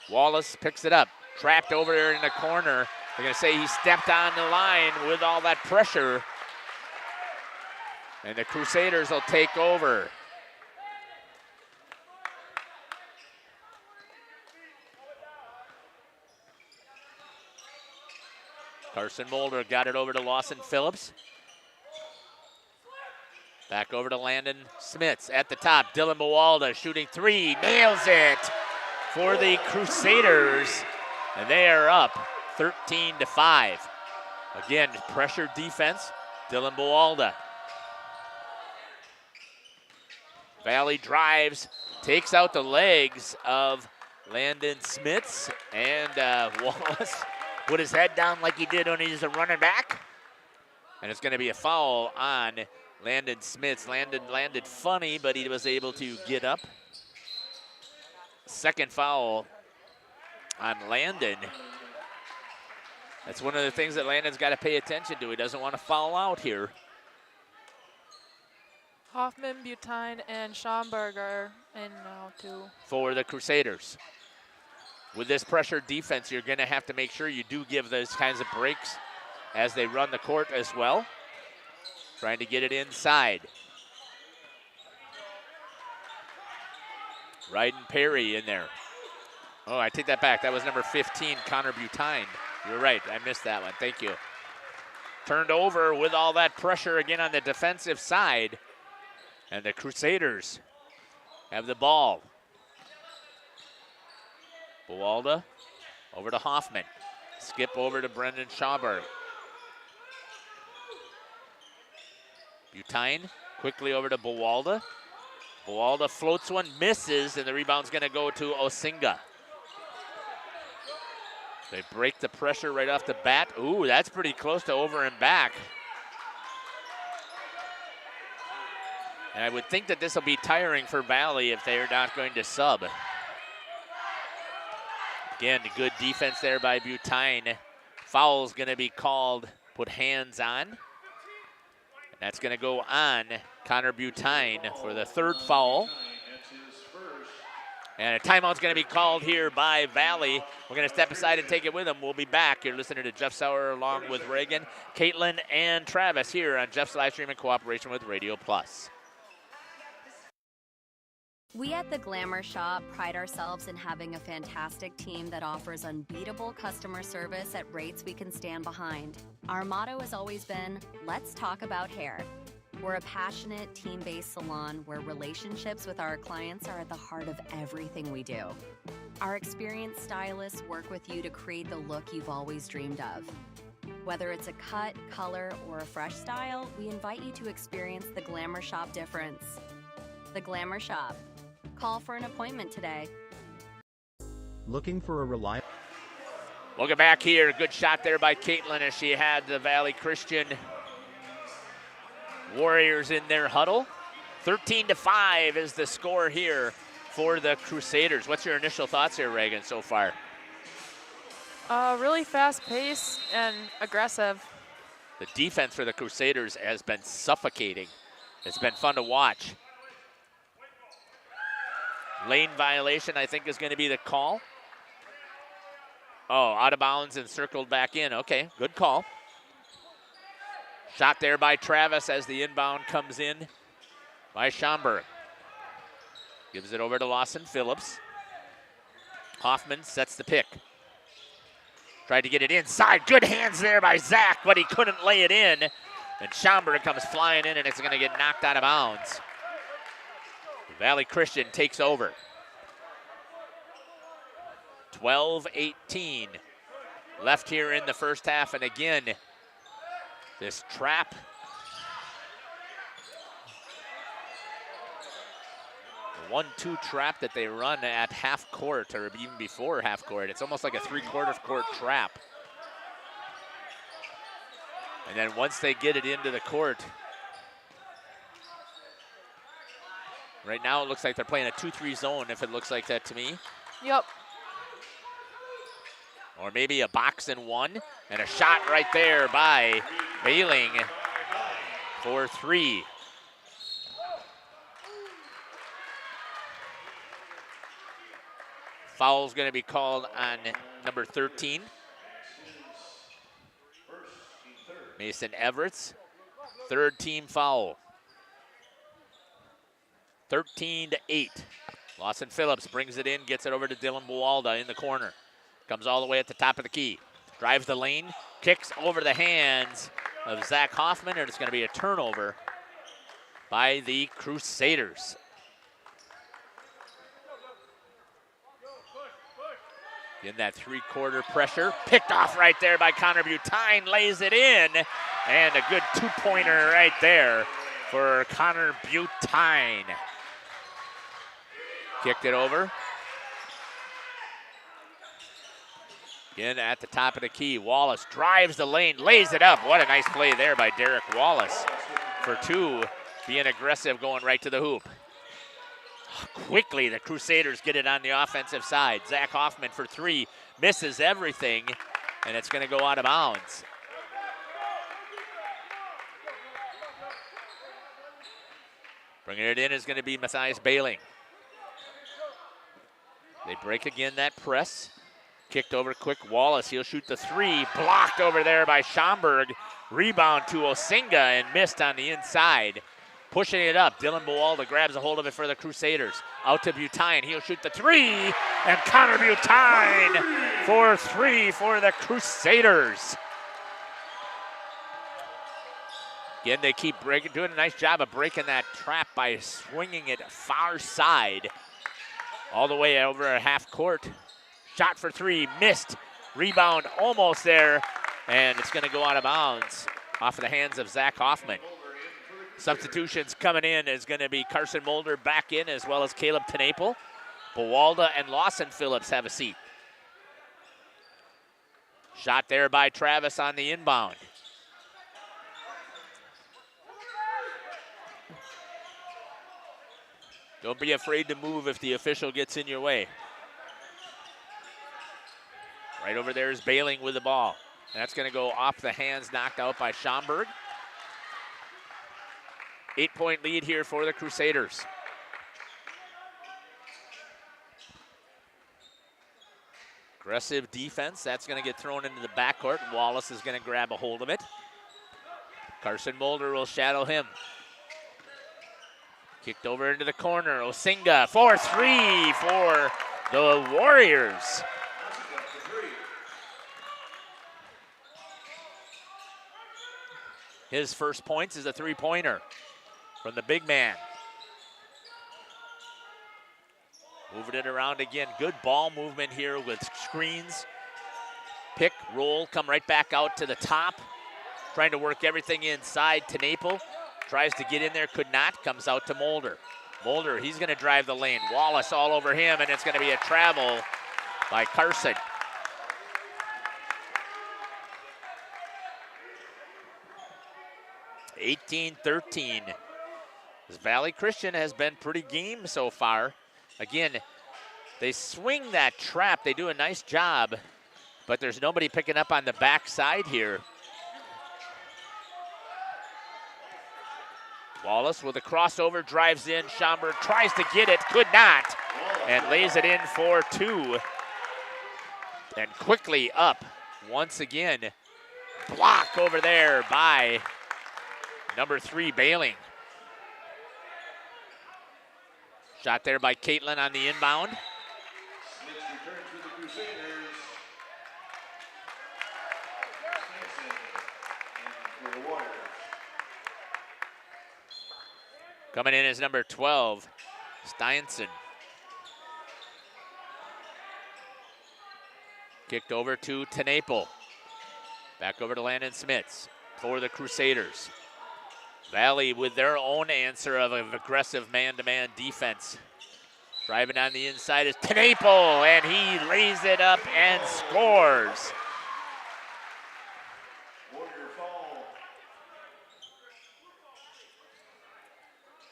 Wallace picks it up. Trapped over there in the corner. They're going to say he stepped on the line with all that pressure. And the Crusaders will take over. Carson Mulder got it over to Lawson Phillips. Back over to Landon Smits at the top. Dylan Bawalda shooting 3, nails it for the Crusaders. And they are up 13-5. Again, pressure defense, Dylan Bawalda. Valley drives, takes out the legs of Landon Smits, and Wallace put his head down like he did when he's a running back. And it's going to be a foul on Landon Smits. Landon landed funny, but he was able to get up. Second foul on Landon. That's one of the things that Landon's got to pay attention to. He doesn't want to foul out here. Hoffman, Butine, and Schomburg are in now too. For the Crusaders. With this pressure defense, you're going to have to make sure you do give those kinds of breaks as they run the court as well. Trying to get it inside. Ryden Perry in there. Oh, I take that back. That was number 15, Connor Butine. You're right. I missed that one. Thank you. Turned over with all that pressure again on the defensive side. And the Crusaders have the ball. Bawalda over to Hoffman. Skip over to Brendan Schauberg. Butine quickly over to Bawalda. Bawalda floats one, misses, and the rebound's going to go to Osinga. They break the pressure right off the bat. Ooh, that's pretty close to over and back. And I would think that this will be tiring for Valley if they're not going to sub. Again, good defense there by Butine. Foul's going to be called, put hands on. That's going to go on Connor Butine for the third foul. And a timeout's going to be called here by Valley. We're going to step aside and take it with them. We'll be back. You're listening to Jeff Sauer along with Reagan, Caitlin, and Travis here on Jeff's Livestream in cooperation with Radio Plus. We at the Glamour Shop pride ourselves in having a fantastic team that offers unbeatable customer service at rates we can stand behind. Our motto has always been, let's talk about hair. We're a passionate, team-based salon where relationships with our clients are at the heart of everything we do. Our experienced stylists work with you to create the look you've always dreamed of. Whether it's a cut, color, or a fresh style, we invite you to experience the Glamour Shop difference. The Glamour Shop. Call for an appointment today. Looking for a reliable... Welcome back here. Good shot there by Caitlin as she had the Valley Christian Warriors in their huddle. 13-5 is the score here for the Crusaders. What's your initial thoughts here, Reagan, so far? Really fast pace and aggressive. The defense for the Crusaders has been suffocating. It's been fun to watch. Lane violation, I think, is going to be the call. Oh, out of bounds and circled back in. Okay, good call. Shot there by Travis as the inbound comes in by Schomburg. Gives it over to Lawson Phillips. Hoffman sets the pick. Tried to get it inside. Good hands there by Zach, but he couldn't lay it in. And Schomburg comes flying in, and it's going to get knocked out of bounds. Valley Christian takes over. 12-18 left here in the first half. And again, this trap. The 1-2 trap that they run at half court or even before half court. It's almost like a 3/4 court trap. And then once they get it into the court, right now it looks like they're playing a 2-3 zone, if it looks like that to me. Yep. Or maybe a box and one, and a shot right there by Bailing for 3. Foul's going to be called on number 13. Mason Everett's third team foul. 13-8. Lawson Phillips brings it in, gets it over to Dylan Buwalda in the corner. Comes all the way at the top of the key. Drives the lane, kicks over the hands of Zach Hoffman, and it's going to be a turnover by the Crusaders. In that 3/4 pressure, picked off right there by Connor Butine, lays it in, and a good 2-pointer right there for Connor Butine. Kicked it over. Again at the top of the key, Wallace drives the lane, lays it up. What a nice play there by Derek Wallace for 2, being aggressive, going right to the hoop. Quickly, the Crusaders get it on the offensive side. Zach Hoffman for 3, misses everything, and it's going to go out of bounds. Bringing it in is going to be Matthias Bailing. They break again that press. Kicked over quick, Wallace, he'll shoot the 3. Blocked over there by Schomburg. Rebound to Osinga and missed on the inside. Pushing it up, Dylan Buwalda grabs a hold of it for the Crusaders. Out to Butine, he'll shoot the 3. And Connor Butine for 3 for the Crusaders. Again, they keep doing a nice job of breaking that trap by swinging it far side. All the way over a half court. Shot for 3, missed. Rebound almost there, and it's going to go out of bounds off of the hands of Zach Hoffman. Substitutions coming in is going to be Carson Mulder back in, as well as Caleb Tenaple. Buwalda and Lawson Phillips have a seat. Shot there by Travis on the inbound. Don't be afraid to move if the official gets in your way. Right over there is Bailing with the ball. That's going to go off the hands, knocked out by Schomburg. 8-point lead here for the Crusaders. Aggressive defense. That's going to get thrown into the backcourt. Wallace is going to grab a hold of it. Carson Mulder will shadow him. Kicked over into the corner. Osinga for 3 for the Warriors. His first points is a 3-pointer from the big man. Moving it around again. Good ball movement here with screens. Pick, roll, come right back out to the top. Trying to work everything inside. Tenaple tries to get in there, could not. Comes out to Mulder. Mulder, he's going to drive the lane. Wallace all over him, and it's going to be a travel by Carson. (18-13). This Valley Christian has been pretty game so far. Again, they swing that trap. They do a nice job, but there's nobody picking up on the backside here. Wallace with a crossover, drives in. Schomburg tries to get it, could not, and lays it in for 2. And quickly up once again. Block over there by number 3, Bailing. Shot there by Caitlin on the inbound. Smith's return to the Crusaders. And for the Warriors. Coming in as number 12, Steinson. Kicked over to Tenaple. Back over to Landon Smits for the Crusaders. Valley with their own answer of an aggressive man-to-man defense. Driving on the inside is Tenaple, and he lays it up and scores.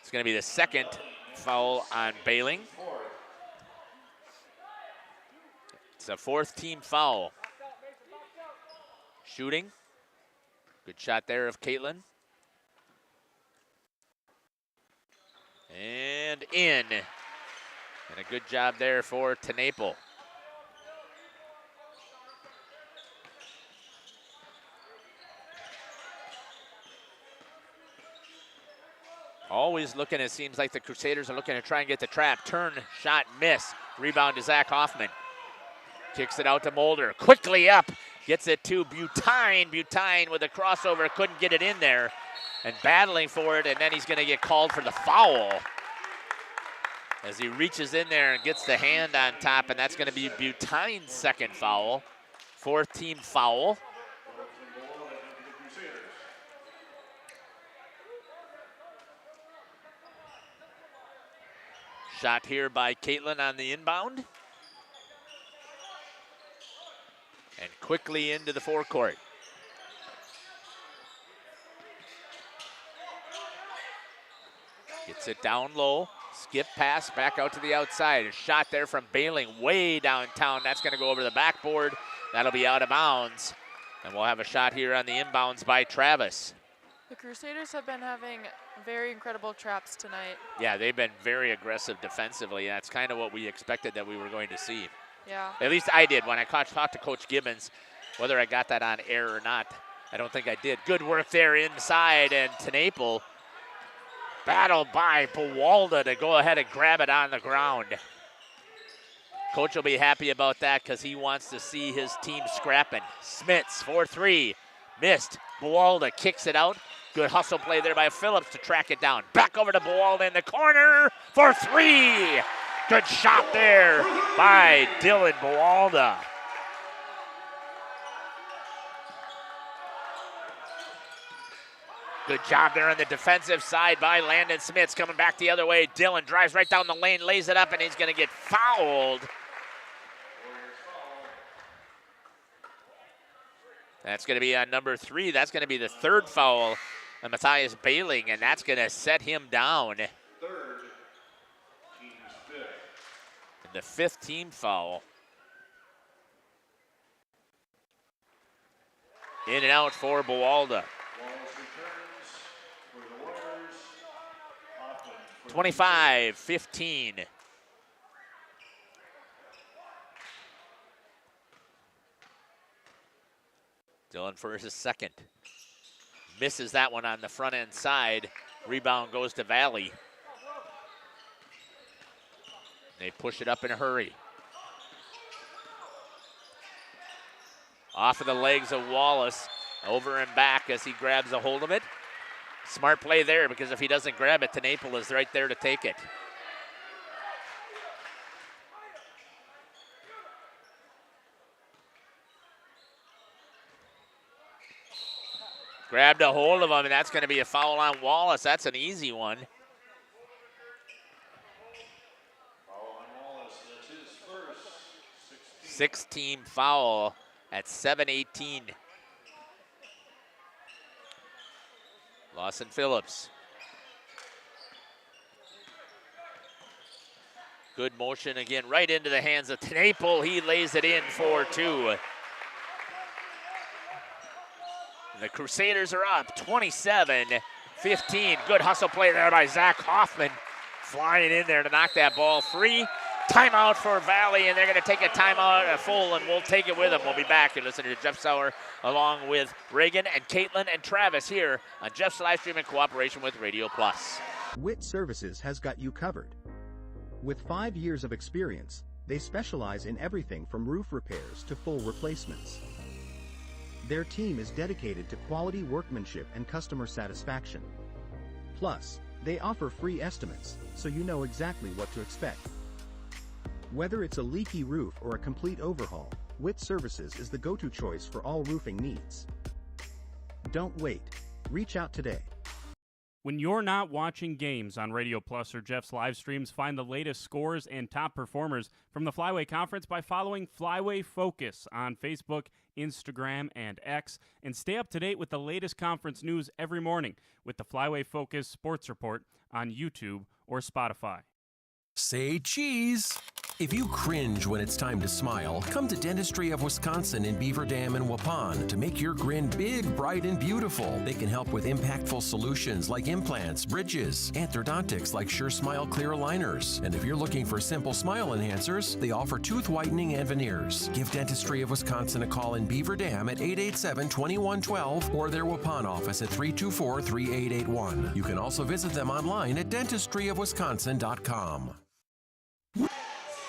It's going to be the second foul on Bailing. It's a 4th team foul. Shooting. Good shot there of Caitlin. And in. And a good job there for Tenaple. Always looking, it seems like the Crusaders are looking to try and get the trap. Turn, shot, miss. Rebound to Zach Hoffman. Kicks it out to Mulder. Quickly up. Gets it to Butine. Butine with a crossover. Couldn't get it in there. And battling for it. And then he's going to get called for the foul. As he reaches in there and gets the hand on top. And that's going to be Butine's second foul. 4th team foul. Shot here by Caitlin on the inbound. And quickly into the forecourt. Gets it down low. Skip pass back out to the outside. A shot there from Bailing way downtown. That's going to go over the backboard. That'll be out of bounds. And we'll have a shot here on the inbounds by Travis. The Crusaders have been having very incredible traps tonight. Yeah, they've been very aggressive defensively. That's kind of what we expected that we were going to see. Yeah. At least I did when I talked to Coach Gibbons. Whether I got that on air or not, I don't think I did. Good work there inside, and Tenaple battled by Buwalda to go ahead and grab it on the ground. Coach will be happy about that because he wants to see his team scrapping. Smits, 4-3, missed. Buwalda kicks it out. Good hustle play there by Phillips to track it down. Back over to Buwalda in the corner for 3. Good shot there by Dylan Buwalda. Good job there on the defensive side by Landon Smits. Coming back the other way. Dylan drives right down the lane, lays it up, and he's going to get fouled. That's going to be on number 3. That's going to be the 3rd foul on Matthias Bailing, and that's going to set him down. 3rd, team's 5th. And the 5th team foul. In and out for Buwalda. 25-15. Dylan for his second. Misses that one on the front end side. Rebound goes to Valley. They push it up in a hurry. Off of the legs of Wallace. Over and back as he grabs a hold of it. Smart play there because if he doesn't grab it, Tenaple is right there to take it. Grabbed a hold of him, and that's going to be a foul on Wallace. That's an easy one. Foul on Wallace, that's his first. 6-team foul at 7:18. Lawson Phillips. Good motion again, right into the hands of Tenaple. He lays it in for 2. The Crusaders are up 27-15. 15. Good hustle play there by Zach Hoffman. Flying in there to knock that ball free. Timeout for Valley, and they're going to take a timeout full, and we'll take it with them. We'll be back and listen to Jeff Sauer along with Reagan and Caitlin and Travis here on Jeff's Livestream in cooperation with Radio Plus. WIT Services has got you covered. With 5 years of experience, they specialize in everything from roof repairs to full replacements. Their team is dedicated to quality workmanship and customer satisfaction. Plus, they offer free estimates, so you know exactly what to expect. Whether it's a leaky roof or a complete overhaul, WIT Services is the go-to choice for all roofing needs. Don't wait. Reach out today. When you're not watching games on Radio Plus or Jeff's live streams, find the latest scores and top performers from the Flyway Conference by following Flyway Focus on Facebook, Instagram, and X, and stay up to date with the latest conference news every morning with the Flyway Focus Sports Report on YouTube or Spotify. Say cheese. If you cringe when it's time to smile, come to Dentistry of Wisconsin in Beaver Dam and Waupun to make your grin big, bright, and beautiful. They can help with impactful solutions like implants, bridges, orthodontics like Sure Smile clear aligners. And if you're looking for simple smile enhancers, they offer tooth whitening and veneers. Give Dentistry of Wisconsin a call in Beaver Dam at 887-2112 or their Waupun office at 324-3881. You can also visit them online at dentistryofwisconsin.com.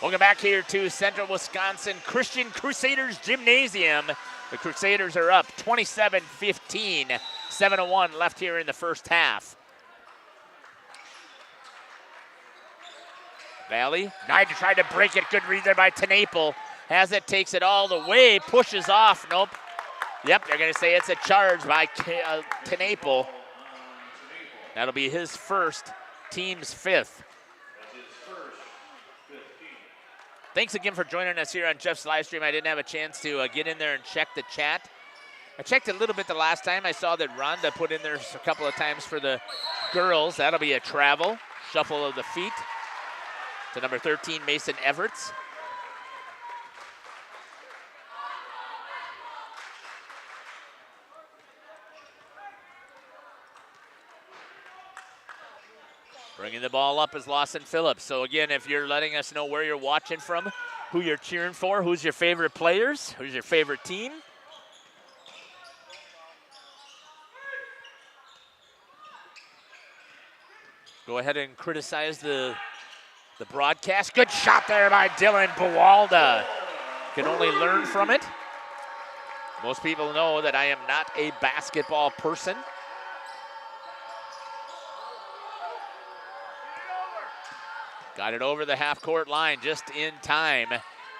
Welcome back here to Central Wisconsin Christian Crusaders Gymnasium. The Crusaders are up 27-15, 7:01 left here in the first half. Valley, Knight tried to break it. Good read there by Tenaple. Has it, takes it all the way, pushes off. Nope. Yep, they're going to say it's a charge by Tenaple. That'll be his first, team's fifth. Thanks again for joining us here on Jeff's Livestream. I didn't have a chance to get in there and check the chat. I checked a little bit the last time. I saw that Rhonda put in there a couple of times for the girls. That'll be a travel. Shuffle of the feet to number 13, Mason Everts. Bringing the ball up is Lawson Phillips. So again, if you're letting us know where you're watching from, who you're cheering for, who's your favorite players, who's your favorite team. Go ahead and criticize the broadcast. Good shot there by Dylan Buwalda. Can only learn from it. Most people know that I am not a basketball person. Got it over the half-court line just in time.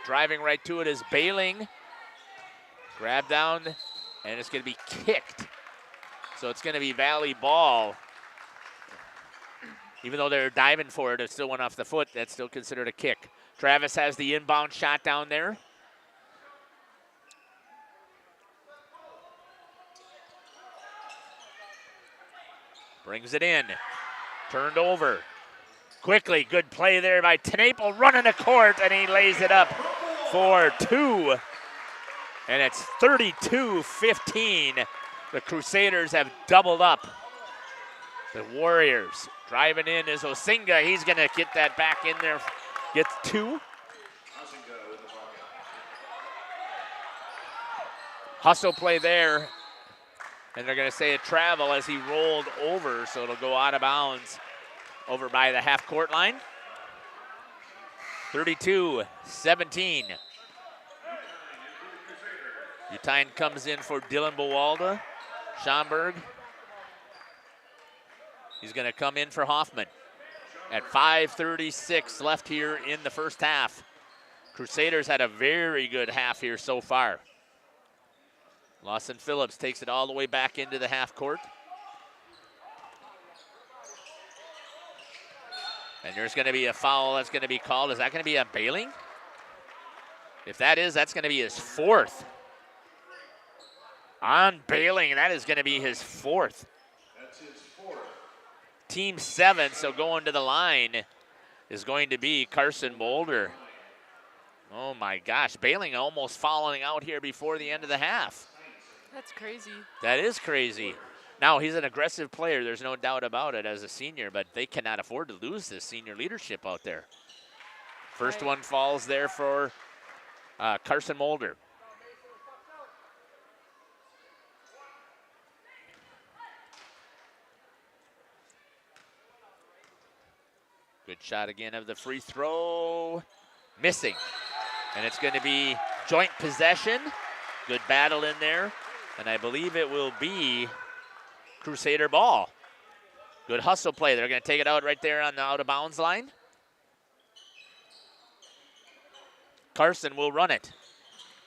Driving right to it is Bailing. Grab down, and it's going to be kicked. So it's going to be Valley ball. Even though they're diving for it, it still went off the foot. That's still considered a kick. Travis has the inbound shot down there. Brings it in. Turned over. Quickly, good play there by Tenaple, running the court, and he lays it up for two. And it's 32-15. The Crusaders have doubled up. The Warriors driving in is Osinga. He's going to get that back in there. Gets two. Hustle play there. And they're going to say a travel as he rolled over, so it'll go out of bounds over by the half-court line. 32-17. Utine comes in for Dylan Buwalda. Schomburg. He's going to come in for Hoffman. At 5:36 left here in the first half. Crusaders had a very good half here so far. Lawson Phillips takes it all the way back into the half court. And there's going to be a foul that's going to be called. Is that going to be a Bailing? If that is, that's going to be his fourth. On Bailing, that is going to be his fourth. That's his fourth. Team 7, so going to the line is going to be Carson Boulder. Oh my gosh, Bailing almost fouling out here before the end of the half. That's crazy. That is crazy. Now, he's an aggressive player. There's no doubt about it as a senior, but they cannot afford to lose this senior leadership out there. First one falls there for Carson Mulder. Good shot again of the free throw. Missing. And it's going to be joint possession. Good battle in there. And I believe it will be Crusader ball. Good hustle play. They're going to take it out right there on the out-of-bounds line. Carson will run it.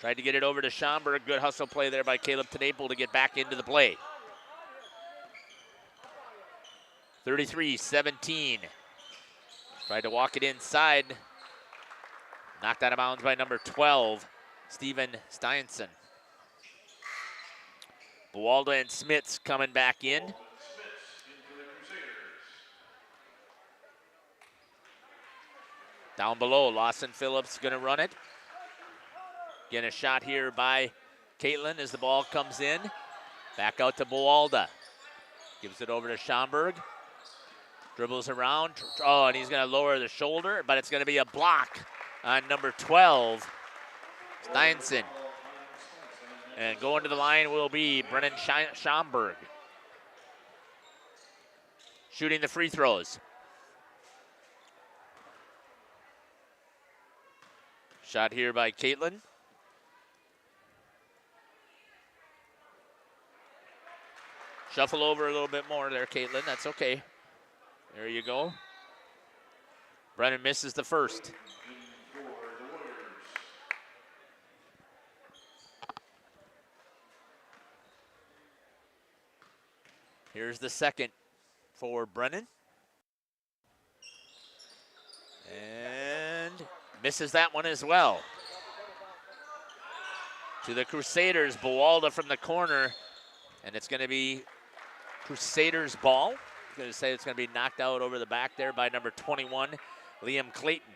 Tried to get it over to Schomburg. Good hustle play there by Caleb Tenaple to get back into the play. 33-17. Tried to walk it inside. Knocked out of bounds by number 12, Steven Steinson. Buwalda and Smits coming back in. Down below, Lawson Phillips going to run it. Again, a shot here by Caitlin as the ball comes in. Back out to Buwalda. Gives it over to Schomburg. Dribbles around. Oh, and he's going to lower the shoulder, but it's going to be a block on number 12, Steinson. And going to the line will be Brennan Schomburg. Shooting the free throws. Shot here by Caitlin. Shuffle over a little bit more there, Caitlin. That's okay. There you go. Brennan misses the first. Here's the second for Brennan. And misses that one as well. To the Crusaders, Buwalda from the corner. And it's going to be Crusaders ball. I'm going to say it's going to be knocked out over the back there by number 21, Liam Clayton.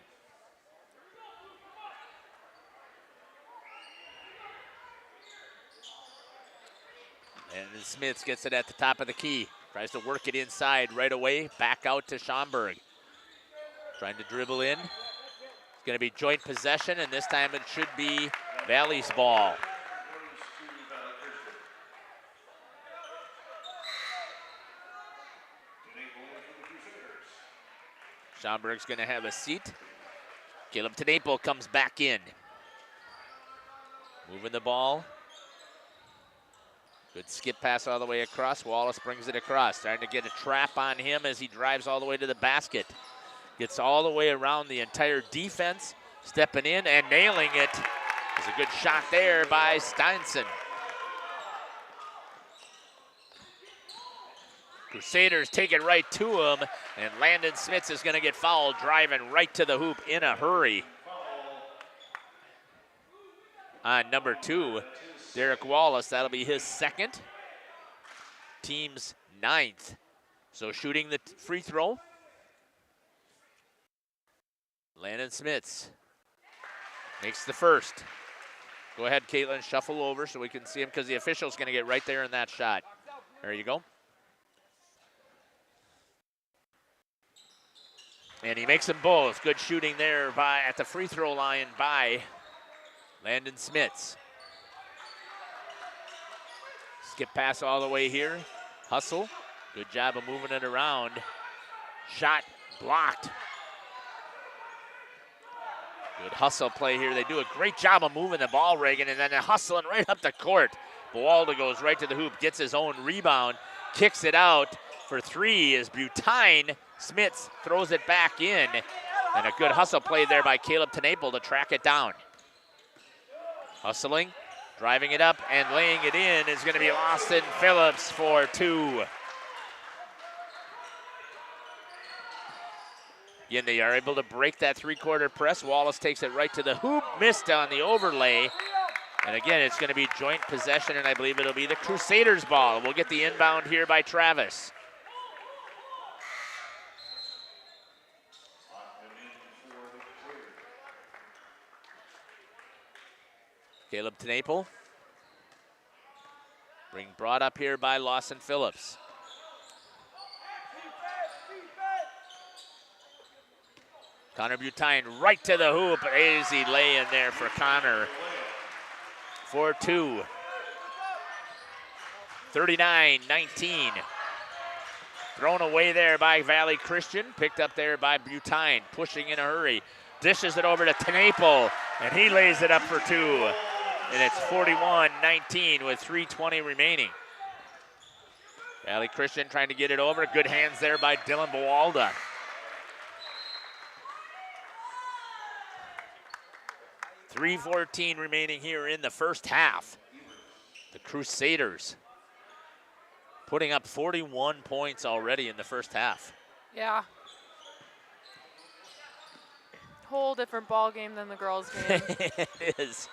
And Smith gets it at the top of the key. Tries to work it inside right away. Back out to Schomburg. Trying to dribble in. It's going to be joint possession, and this time it should be Valley's ball. Schomburg's going to have a seat. Caleb Tenaple comes back in. Moving the ball. Good skip pass all the way across. Wallace brings it across. Trying to get a trap on him as he drives all the way to the basket. Gets all the way around the entire defense. Stepping in and nailing it. There's a good shot there by Steinson. Crusaders take it right to him, and Landon Smits is going to get fouled, driving right to the hoop in a hurry. On number 2, Derek Wallace, that'll be his second. Team's 9th. So shooting the free throw. Landon Smits makes the first. Go ahead, Caitlin, shuffle over so we can see him because the official's going to get right there in that shot. There you go. And he makes them both. Good shooting there at the free throw line by Landon Smits. Skip pass all the way here. Hustle. Good job of moving it around. Shot blocked. Good hustle play here. They do a great job of moving the ball, Reagan, and then they're hustling right up the court. Buwalda goes right to the hoop, gets his own rebound, kicks it out for 3 as Butine Smits throws it back in. And a good hustle play there by Caleb Tenaple to track it down. Hustling, driving it up, and laying it in is going to be Austin Phillips for 2. Again, they are able to break that three-quarter press. Wallace takes it right to the hoop, missed on the overlay. And again, it's going to be joint possession, and I believe it'll be the Crusaders ball. We'll get the inbound here by Travis. Caleb Tenaple. Being brought up here by Lawson Phillips. Connor Butine right to the hoop. Easy lay in there for Connor. 4-2. 39-19. Thrown away there by Valley Christian. Picked up there by Butine. Pushing in a hurry. Dishes it over to Tenaple. And he lays it up for two. And it's 41-19 with 3:20 remaining. Valley Christian trying to get it over. Good hands there by Dylan Bawalda. .314 remaining here in the first half. The Crusaders putting up 41 points already in the first half. Yeah. Whole different ball game than the girls' game. It is.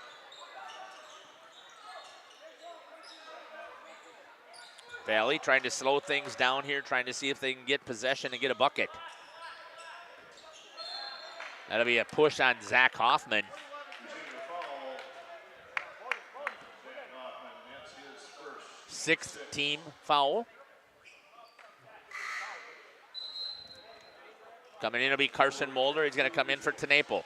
Valley trying to slow things down here, trying to see if they can get possession and get a bucket. That'll be a push on Zach Hoffman. Sixth team foul. Coming in will be Carson Mulder. He's going to come in for Tenaple.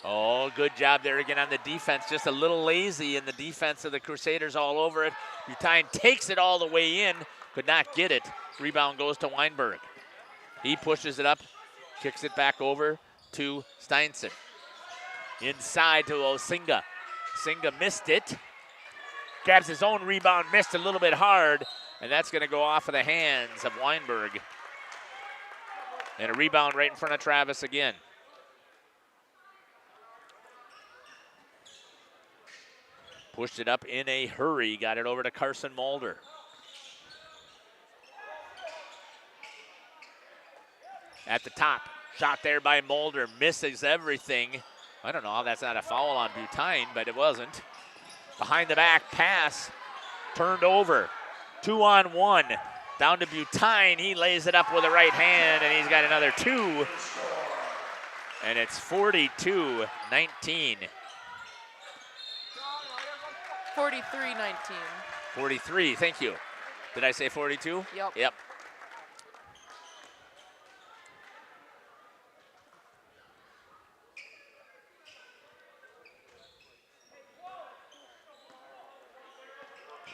Oh, good job there again on the defense. Just a little lazy in the defense of the Crusaders all over it. Butine takes it all the way in. Could not get it. Rebound goes to Weinberg. He pushes it up, kicks it back over to Steinson. Inside to Osinga. Osinga missed it. Grabs his own rebound, missed a little bit hard, and that's going to go off of the hands of Weinberg. And a rebound right in front of Travis again. Pushed it up in a hurry, got it over to Carson Mulder. At the top, shot there by Mulder, misses everything. I don't know how that's not a foul on Butine, but it wasn't. Behind the back pass, turned over. 2-on-1, down to Butine. He lays it up with the right hand, and he's got another two. And it's 42-19. 43-19. 43, thank you. Did I say 42? Yep. Yep.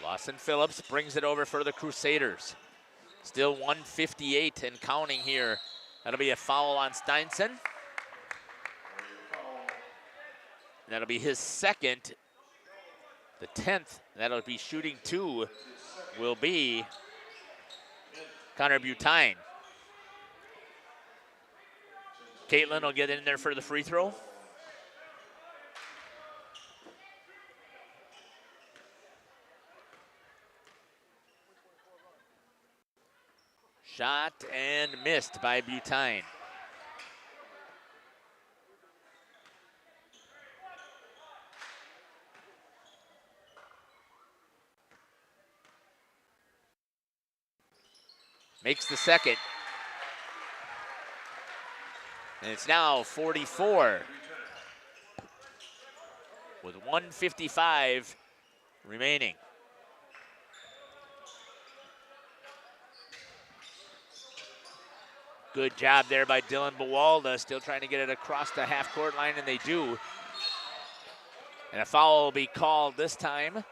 Lawson Phillips brings it over for the Crusaders. Still 1:58 and counting here. That'll be a foul on Steinson. That'll be his second. The 10th, that'll be shooting two, will be Connor Butine. Caitlin will get in there for the free throw. Shot and missed by Butine. Makes the second. And it's now 44 with 1:55 remaining. Good job there by Dylan Bawalda, still trying to get it across the half-court line, and they do. And a foul will be called this time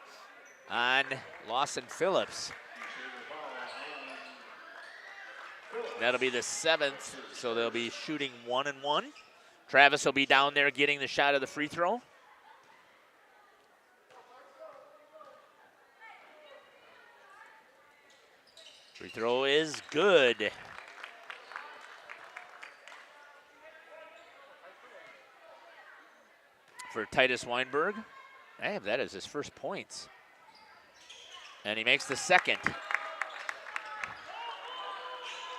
on Lawson Phillips. That'll be the 7th, so they'll be shooting 1-1. Travis will be down there getting the shot of the free throw. Free throw is good. For Titus Weinberg. Damn, that is his first points. And he makes the second.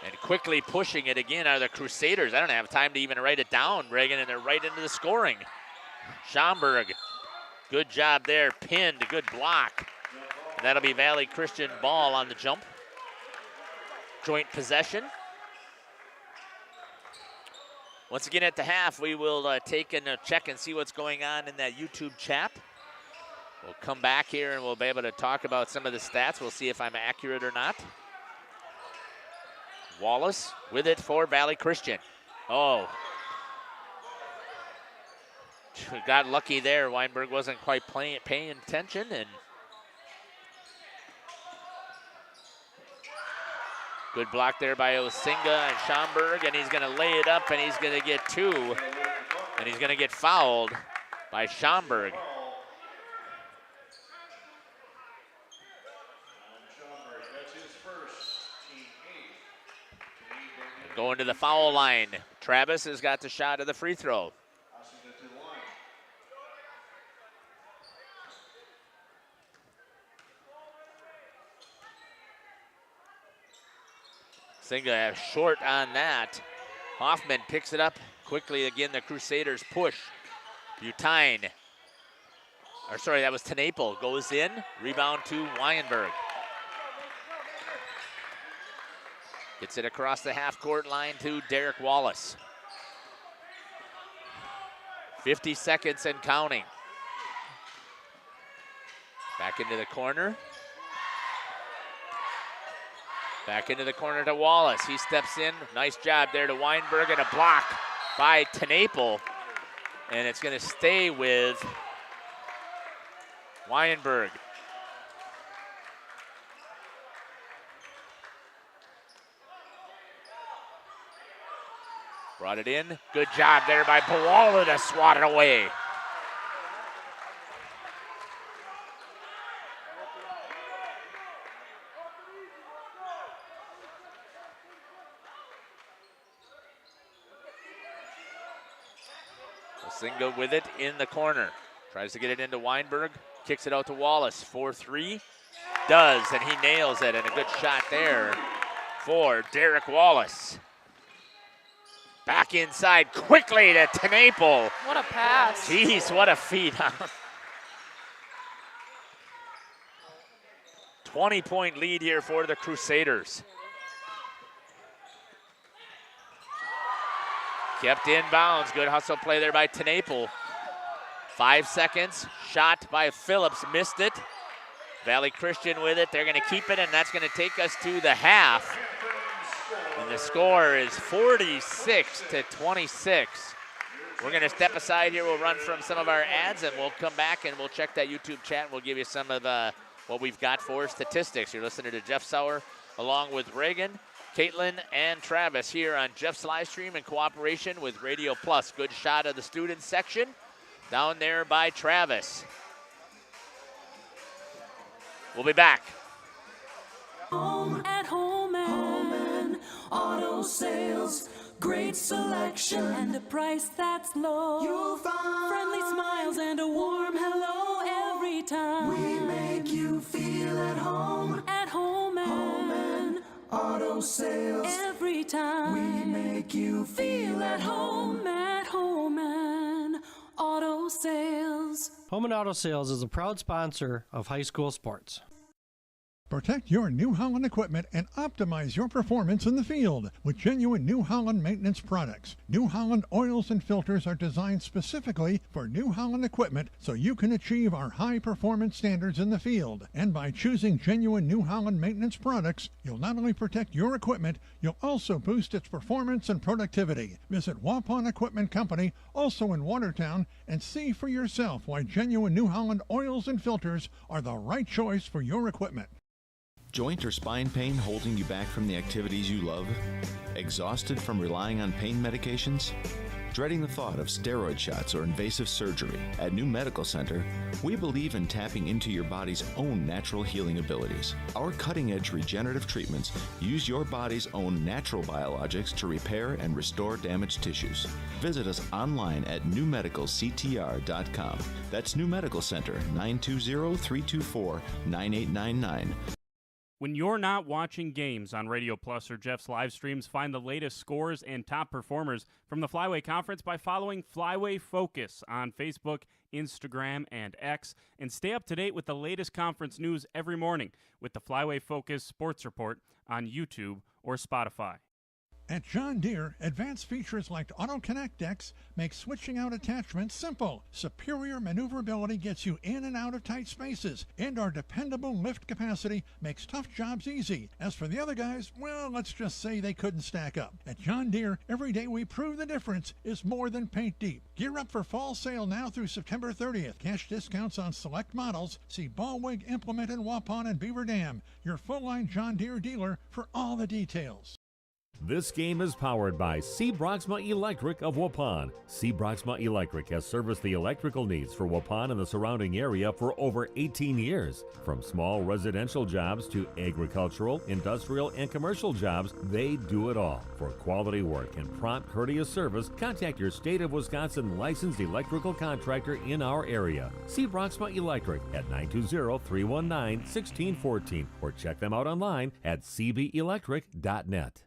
And quickly pushing it again are the Crusaders. I don't have time to even write it down, Reagan, and they're right into the scoring. Schomburg, good job there, pinned, good block. And that'll be Valley Christian ball on the jump. Joint possession. Once again at the half, we will take and check and see what's going on in that YouTube chat. We'll come back here and we'll be able to talk about some of the stats. We'll see if I'm accurate or not. Wallace with it for Valley Christian. Oh. Got lucky there. Weinberg wasn't quite paying attention. And good block there by Osinga and Schomburg. And he's going to lay it up and he's going to get 2. And he's going to get fouled by Schomburg. Going to the foul line. Travis has got the shot of the free throw. Singa short on that. Hoffman picks it up quickly again. The Crusaders push. Butine. Or sorry, that was Tenaple. Goes in. Rebound to Weinberg. Gets it across the half-court line to Derek Wallace. 50 seconds and counting. Back into the corner. Back into the corner to Wallace. He steps in. Nice job there to Weinberg, and a block by Tenaple. And it's going to stay with Weinberg. Brought it in. Good job there by Boala to swat it away. Osinga with it in the corner. Tries to get it into Weinberg. Kicks it out to Wallace. 4-3. Does, and he nails it. And a good shot there for Derek Wallace. Back inside quickly to Tenaple. What a pass. Jeez, what a feed. 20-point lead here for the Crusaders. Kept in bounds. Good hustle play there by Tenaple. 5 seconds. Shot by Phillips. Missed it. Valley Christian with it. They're going to keep it, and that's going to take us to the half. And the score is 46-26. We're going to step aside here. We'll run from some of our ads, and we'll come back and we'll check that YouTube chat. And we'll give you some of what we've got for statistics. You're listening to Jeff Sauer along with Reagan, Caitlin, and Travis here on Jeff's live stream in cooperation with Radio Plus. Good shot of the student section down there by Travis. We'll be back. At home and auto sales, great selection and a price that's low. You'll find friendly smiles and a warm hello every time. We make you feel at home. At home and auto sales. Every time we make you feel at home. At home and auto sales. Home and Auto Sales is a proud sponsor of high school sports. Protect your New Holland equipment and optimize your performance in the field with genuine New Holland maintenance products. New Holland oils and filters are designed specifically for New Holland equipment so you can achieve our high performance standards in the field. And by choosing genuine New Holland maintenance products, you'll not only protect your equipment, you'll also boost its performance and productivity. Visit Waupun Equipment Company, also in Watertown, and see for yourself why genuine New Holland oils and filters are the right choice for your equipment. Joint or spine pain holding you back from the activities you love? Exhausted from relying on pain medications? Dreading the thought of steroid shots or invasive surgery? At New Medical Center, we believe in tapping into your body's own natural healing abilities. Our cutting-edge regenerative treatments use your body's own natural biologics to repair and restore damaged tissues. Visit us online at newmedicalctr.com. That's New Medical Center, 920-324-9899. When you're not watching games on Radio Plus or Jeff's live streams, find the latest scores and top performers from the Flyway Conference by following Flyway Focus on Facebook, Instagram, and X, and stay up to date with the latest conference news every morning with the Flyway Focus Sports Report on YouTube or Spotify. At John Deere, advanced features like Auto Connect decks make switching out attachments simple. Superior maneuverability gets you in and out of tight spaces, and our dependable lift capacity makes tough jobs easy. As for the other guys, well, let's just say they couldn't stack up. At John Deere, every day we prove the difference is more than paint deep. Gear up for fall sale now through September 30th. Cash discounts on select models. See Ballwig, Implement in Waupun and Beaver Dam, your full-line John Deere dealer, for all the details. This game is powered by C. Broxma Electric of Waupun. C. Broxma Electric has serviced the electrical needs for Waupun and the surrounding area for over 18 years. From small residential jobs to agricultural, industrial, and commercial jobs, they do it all. For quality work and prompt, courteous service, contact your State of Wisconsin licensed electrical contractor in our area. C. Broxma Electric at 920-319-1614 or check them out online at cbelectric.net.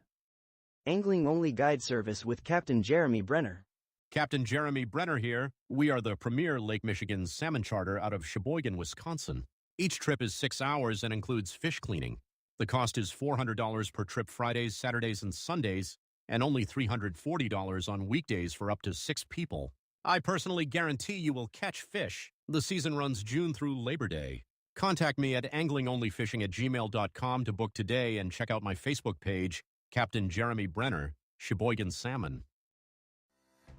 Angling-only guide service with Captain Jeremy Brenner. Captain Jeremy Brenner here. We are the premier Lake Michigan salmon charter out of Sheboygan, Wisconsin. Each trip is 6 hours and includes fish cleaning. The cost is $400 per trip Fridays, Saturdays, and Sundays, and only $340 on weekdays for up to 6 people. I personally guarantee you will catch fish. The season runs June through Labor Day. Contact me at anglingonlyfishing@gmail.com to book today and check out my Facebook page, Captain Jeremy Brenner, Sheboygan Salmon.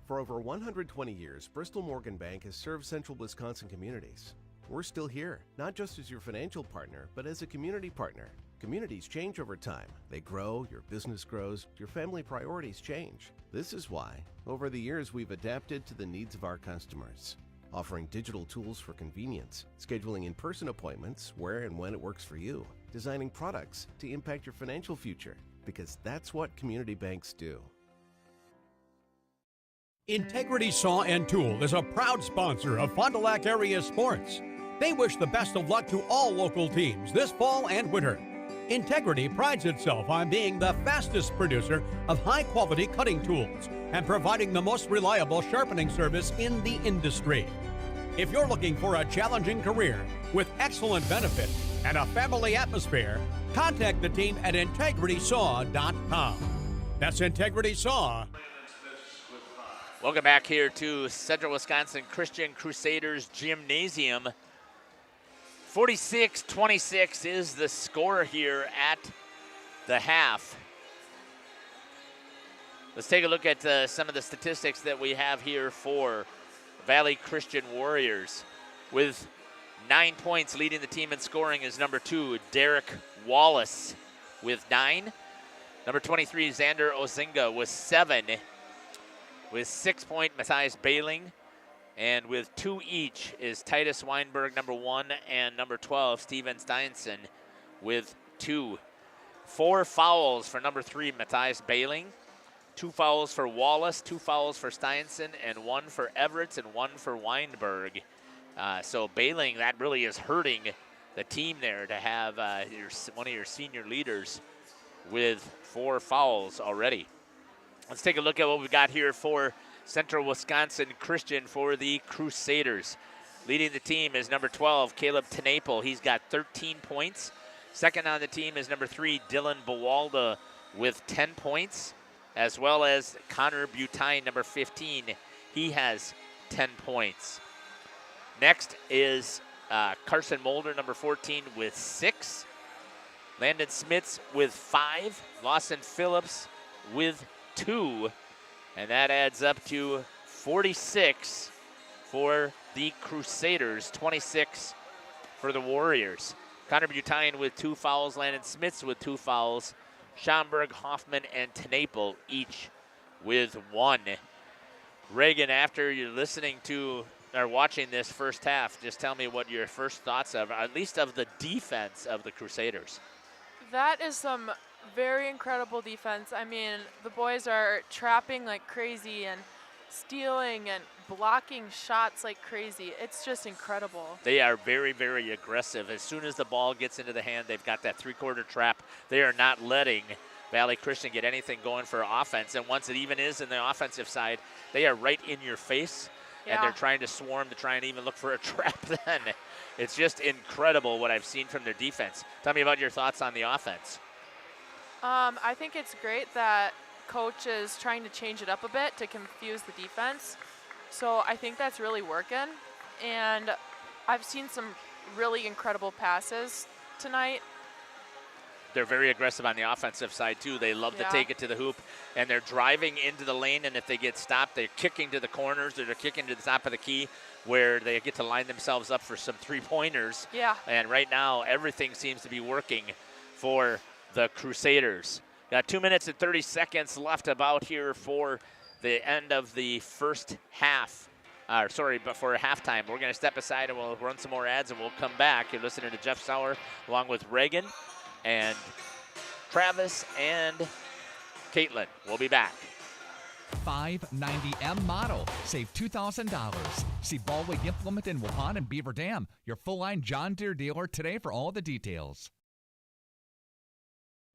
For over 120 years, Bristol Morgan Bank has served central Wisconsin communities. We're still here, not just as your financial partner, but as a community partner. Communities change over time. They grow, your business grows, your family priorities change. This is why, over the years, we've adapted to the needs of our customers, offering digital tools for convenience, scheduling in-person appointments where and when it works for you, designing products to impact your financial future, because that's what community banks do. Integrity Saw and Tool is a proud sponsor of Fond du Lac area sports. They wish the best of luck to all local teams this fall and winter. Integrity prides itself on being the fastest producer of high-quality cutting tools and providing the most reliable sharpening service in the industry. If you're looking for a challenging career with excellent benefits and a family atmosphere, contact the team at integritysaw.com. That's Integrity Saw. Welcome back here to Central Wisconsin Christian Crusaders Gymnasium. 46-26 is the score here at the half. Let's take a look at some of the statistics that we have here for Valley Christian Warriors. With 9 points leading the team in scoring is number 2, Derek Wallace with 9. Number 23, Xander Ozinga with 7. With 6 point, Matthias Bailing. And with 2 each is Titus Weinberg, number 1, and number 12, Steven Steinson with 2. 4 fouls for number 3, Matthias Bailing. 2 fouls for Wallace, 2 fouls for Steinson, and 1 for Everett and 1 for Weinberg. So Bailing, that really is hurting the team there to have one of your senior leaders with 4 fouls already. Let's take a look at what we've got here for Central Wisconsin Christian for the Crusaders. Leading the team is number 12, Caleb Tenaple. He's got 13 points. Second on the team is number 3, Dylan Bawalda with 10 points, as well as Connor Butine, number 15. He has 10 points. Next is Carson Mulder, number 14, with 6. Landon Smits with 5. Lawson Phillips with 2. And that adds up to 46 for the Crusaders, 26 for the Warriors. Connor Butine with 2 fouls, Landon Smits with 2 fouls, Schomburg, Hoffman, and Tenaple each with 1. Reagan, after you're listening to or watching this first half, just tell me what your first thoughts of, at least of the defense of the Crusaders. That is some very incredible defense. I mean, the boys are trapping like crazy and stealing and blocking shots like crazy. It's just incredible. They are very, very aggressive. As soon as the ball gets into the hand, they've got that 3-quarter trap. They are not letting Valley Christian get anything going for offense. And once it even is in the offensive side, they are right in your face. Yeah. And they're trying to swarm to try and even look for a trap then. It's just incredible what I've seen from their defense. Tell me about your thoughts on the offense. I think it's great that coach is trying to change it up a bit to confuse the defense. So I think that's really working. And I've seen some really incredible passes tonight. They're very aggressive on the offensive side, too. They love to take it to the hoop, and they're driving into the lane, and if they get stopped, they're kicking to the corners, or they're kicking to the top of the key, where they get to line themselves up for some three-pointers. Yeah. And right now, everything seems to be working for the Crusaders. Got 2 minutes and 30 seconds left about here for the end of the first half. Before halftime. We're going to step aside, and we'll run some more ads, and we'll come back. You're listening to Jeff Sauer along with Reagan and Travis and Caitlin. We'll be back. 590M model. Save $2,000. See Baldwin Implement in Waupun and Beaver Dam. Your full-line John Deere dealer today for all the details.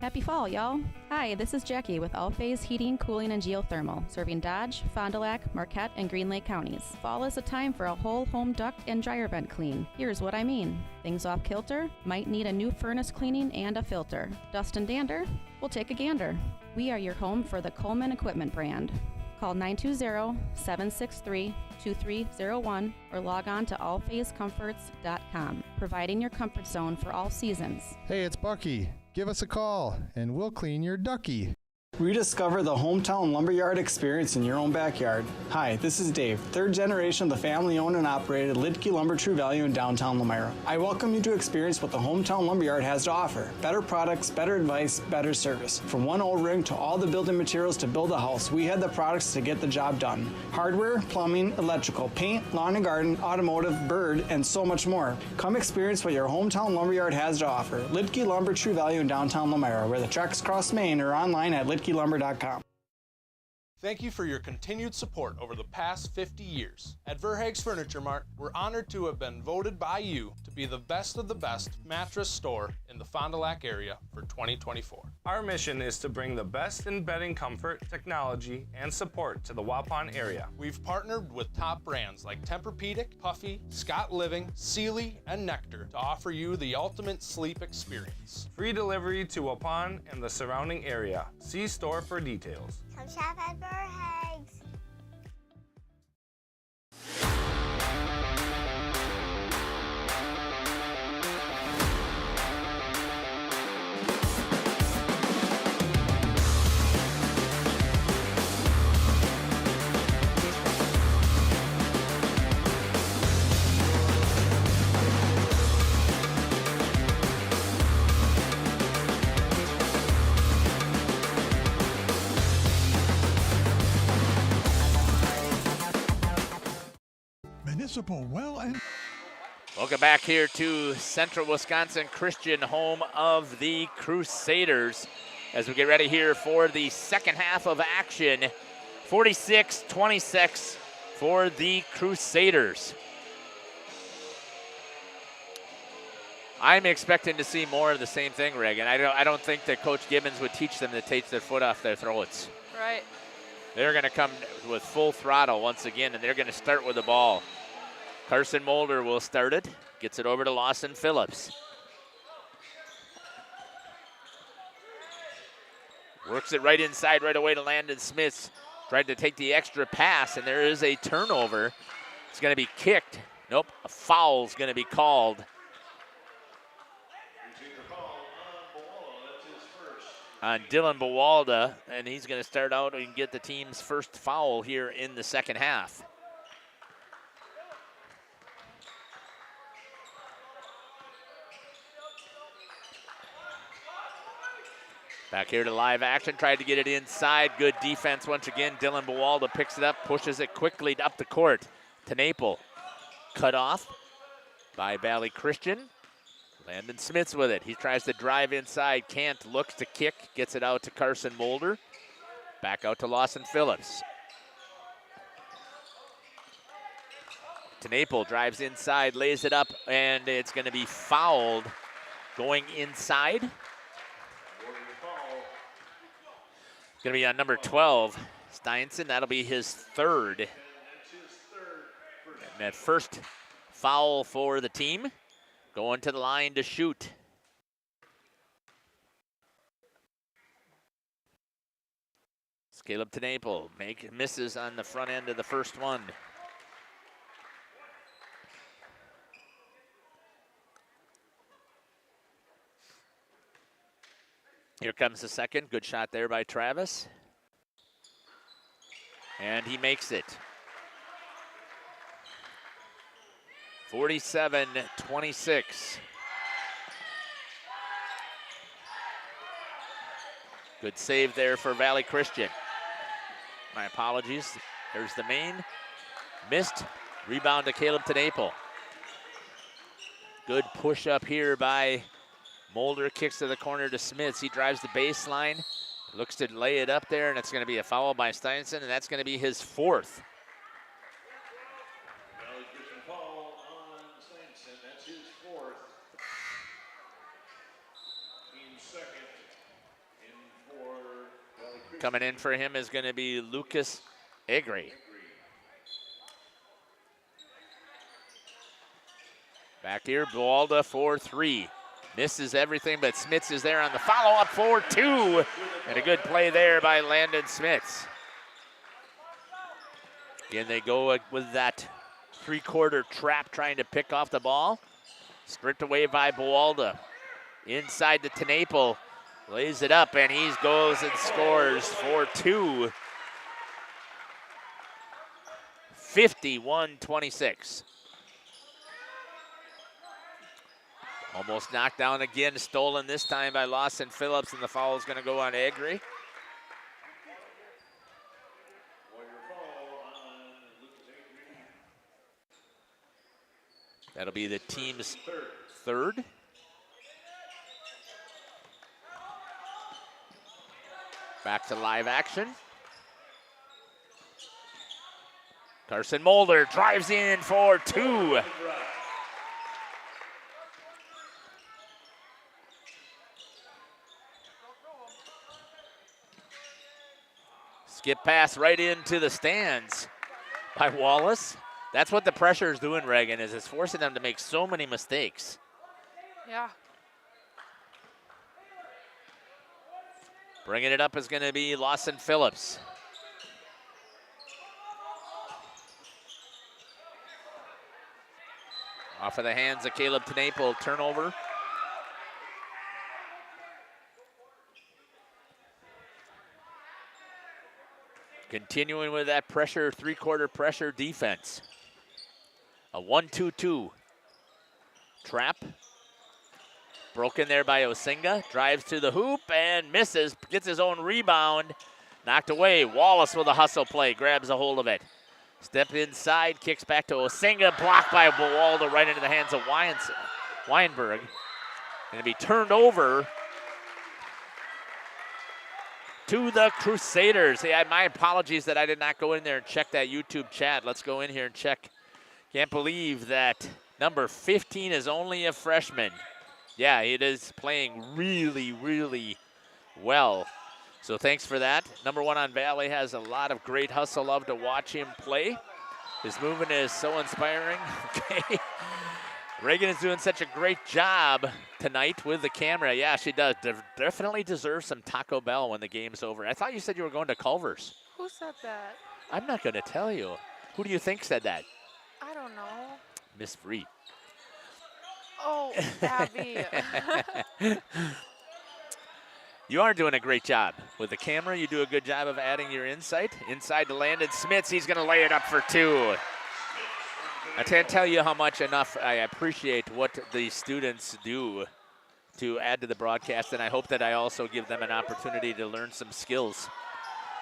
Happy fall, y'all. Hi, this is Jackie with All Phase Heating, Cooling, and Geothermal, serving Dodge, Fond du Lac, Marquette, and Green Lake counties. Fall is a time for a whole home duct and dryer vent clean. Here's what I mean. Things off kilter, might need a new furnace cleaning and a filter. Dust and dander? We'll take a gander. We are your home for the Coleman Equipment brand. Call 920-763-2301 or log on to allphasecomforts.com, providing your comfort zone for all seasons. Hey, it's Bucky. Give us a call, and we'll clean your ducky. Rediscover the hometown lumberyard experience in your own backyard. Hi, this is Dave, third generation of the family-owned and operated Lidke Lumber True Value in downtown Lamira. I welcome you to experience what the hometown lumberyard has to offer. Better products, better advice, better service. From one O-ring to all the building materials to build a house, we have the products to get the job done. Hardware, plumbing, electrical, paint, lawn and garden, automotive, bird, and so much more. Come experience what your hometown lumberyard has to offer. Lidke Lumber True Value in downtown Lamira, where the tracks cross Main, or online at lidkelumber.com. Thank you for your continued support over the past 50 years. At Verhaeg's Furniture Mart, we're honored to have been voted by you to be the best of the best mattress store in the Fond du Lac area for 2024. Our mission is to bring the best in bedding comfort, technology, and support to the Waupun area. We've partnered with top brands like Tempur-Pedic, Puffy, Scott Living, Sealy, and Nectar to offer you the ultimate sleep experience. Free delivery to Waupun and the surrounding area. See store for details. Come shop at Verhaeg's. Municipal Well and Welcome back here to Central Wisconsin Christian, home of the Crusaders, as we get ready here for the second half of action. 46-26 for the Crusaders. I'm expecting to see more of the same thing, Reagan. I don't think that Coach Gibbons would teach them to take their foot off their throats. Right. They're going to come with full throttle once again, and they're going to start with the ball. Carson Mulder will start it. Gets it over to Lawson Phillips. Works it right inside right away to Landon Smith. Tried to take the extra pass, and there is a turnover. It's going to be kicked. Nope, a foul's going to be called. On Dylan Bawalda, and he's going to start out and get the team's first foul here in the second half. Back here to live action, tried to get it inside. Good defense once again. Dylan Bawalda picks it up, pushes it quickly up the court to Naple. Cut off by Valley Christian. Landon Smith's with it. He tries to drive inside, can't, looks to kick, gets it out to Carson Mulder. Back out to Lawson Phillips. To Naple, drives inside, lays it up, and it's going to be fouled going inside. It's going to be on number 12, Steinson. That'll be his third. And that first foul for the team. Going to the line to shoot. Caleb Tenaple misses on the front end of the first one. Here comes the second. Good shot there by Travis. And he makes it. 47-26. Good save there for Valley Christian. My apologies. There's the main. Missed. Rebound to Caleb Tenaple. Good push up here by Mulder. Kicks to the corner to Smits. He drives the baseline. Looks to lay it up there, and it's going to be a foul by Steinson, and that's going to be his fourth. Valley Christian foul on Steinson. That's his fourth. Team second. Coming in for him is going to be Lucas Egri. Back here, Bualda for 3. Misses everything, but Smits is there on the follow-up for 2. And a good play there by Landon Smits. Again, they go with that three-quarter trap trying to pick off the ball. Stripped away by Bualda. Inside to Tenaple. Lays it up, and he goes and scores for 2. 51-26. Almost knocked down again, stolen this time by Lawson Phillips, and the foul is going to go on Egri. That'll be the team's third. Back to live action. Carson Mulder drives in for 2. Skip pass right into the stands by Wallace. That's what the pressure is doing, Reagan, is it's forcing them to make so many mistakes. Yeah. Bringing it up is going to be Lawson Phillips. Off of the hands of Caleb Tenaple, turnover. Continuing with that pressure, three-quarter pressure defense. A 1-2-2 trap. Broken there by Osinga. Drives to the hoop and misses. Gets his own rebound. Knocked away. Wallace with a hustle play. Grabs a hold of it. Step inside. Kicks back to Osinga. Blocked by Bualda right into the hands of Weinberg. Going to be turned over to the Crusaders. Yeah, my apologies that I did not go in there and check that YouTube chat. Let's go in here and check. Can't believe that number 15 is only a freshman. Yeah, it is playing really, really well. So thanks for that. Number 1 on Valley has a lot of great hustle. Love to watch him play. His movement is so inspiring. Okay. Reagan is doing such a great job tonight with the camera. Yeah, she does. Definitely deserves some Taco Bell when the game's over. I thought you said you were going to Culver's. Who said that? I'm not going to tell you. Who do you think said that? I don't know. Miss Free. Oh, Abby. You are doing a great job. With the camera, you do a good job of adding your insight. Inside to Landon Smits. He's going to lay it up for 2. I can't tell you how much enough I appreciate what the students do to add to the broadcast, and I hope that I also give them an opportunity to learn some skills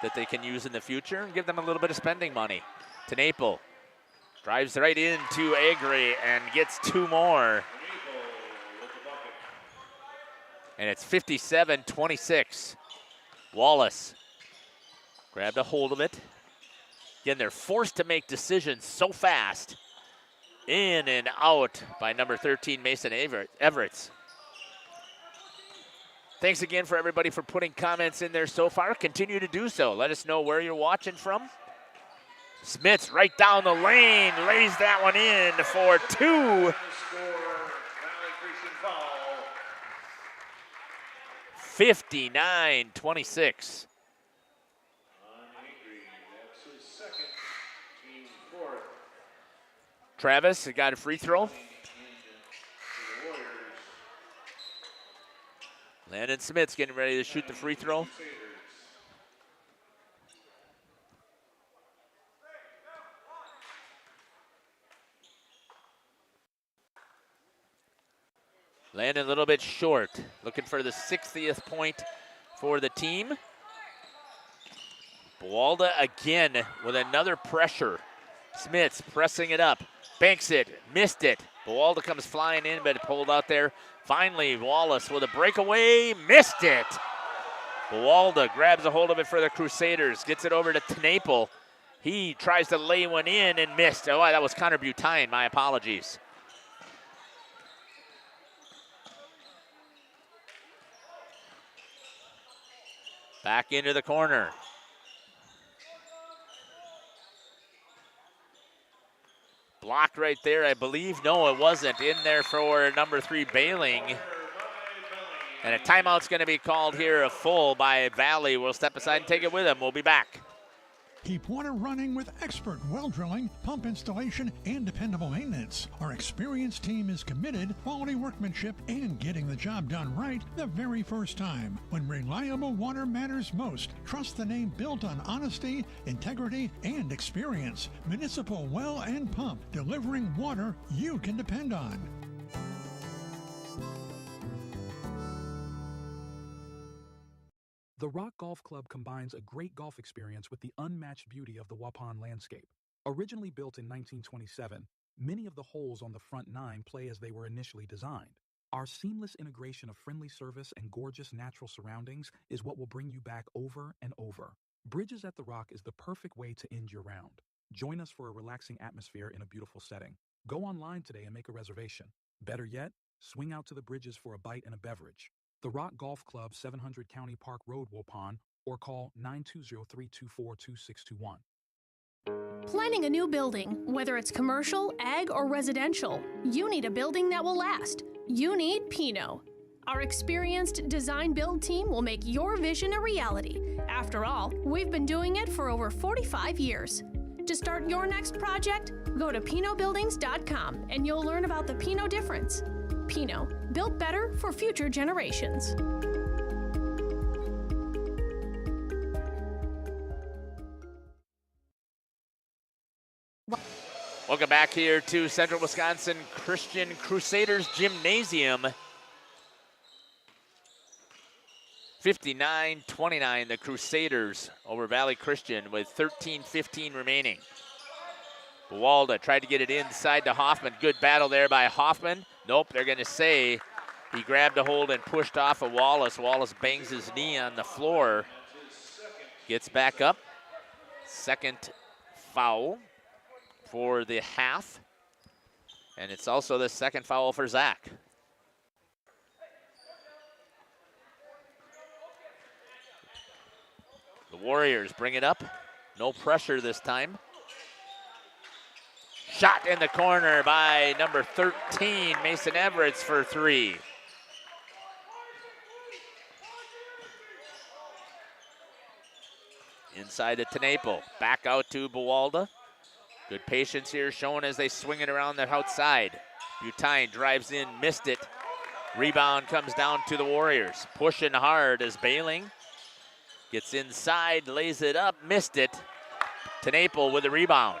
that they can use in the future and give them a little bit of spending money. Tenaple drives right into Egri and gets 2 more. And it's 57-26. Wallace grabbed a hold of it. Again, they're forced to make decisions so fast. In and out by number 13, Mason Everett. Thanks again for everybody for putting comments in there so far. Continue to do so. Let us know where you're watching from. Smits right down the lane, lays that one in for 2. 59-26. Travis got a free throw. Landon Smith's getting ready to shoot the free throw. Landon a little bit short, looking for the 60th point for the team. Buwalda again with another pressure. Smith's pressing it up, banks it, missed it. Buwalda comes flying in, but pulled out there. Finally, Wallace with a breakaway, missed it. Buwalda grabs a hold of it for the Crusaders, gets it over to Tnaple. He tries to lay one in and missed. Oh, that was Connor Butine, my apologies. Back into the corner. Blocked right there, I believe. No, it wasn't. In there for number 3, Bailing. And a timeout's going to be called here, a full by Valley. We'll step aside and take it with them. We'll be back. Keep water running with expert well drilling, pump installation, and dependable maintenance. Our experienced team is committed, quality workmanship, and getting the job done right the very first time. When reliable water matters most, trust the name built on honesty, integrity, and experience. Municipal Well and Pump, delivering water you can depend on. The Rock Golf Club combines a great golf experience with the unmatched beauty of the Waupun landscape. Originally built in 1927, many of the holes on the front 9 play as they were initially designed. Our seamless integration of friendly service and gorgeous natural surroundings is what will bring you back over and over. Bridges at the Rock is the perfect way to end your round. Join us for a relaxing atmosphere in a beautiful setting. Go online today and make a reservation. Better yet, swing out to the Bridges for a bite and a beverage. The Rock Golf Club, 700 County Park Road, Waupun, or call 920-324-2621. Planning a new building, whether it's commercial, ag, or residential, you need a building that will last. You need Pino. Our experienced design-build team will make your vision a reality. After all, we've been doing it for over 45 years. To start your next project, go to pinobuildings.com and you'll learn about the Pino difference. Pino, built better for future generations. Welcome back here to Central Wisconsin Christian Crusaders Gymnasium. 59-29, the Crusaders over Valley Christian with 13:15 remaining. Buwalda tried to get it inside to Hoffman. Good battle there by Hoffman. Nope, they're going to say he grabbed a hold and pushed off of Wallace. Wallace bangs his knee on the floor. Gets back up. Second foul for the half. And it's also the second foul for Zach. The Warriors bring it up. No pressure this time. Shot in the corner by number 13, Mason Everett for 3. Inside to Tnaple. Back out to Buwalda. Good patience here shown as they swing it around the outside. Butine drives in, missed it. Rebound comes down to the Warriors. Pushing hard as Bailing gets inside, lays it up, missed it. Tnaple with the rebound.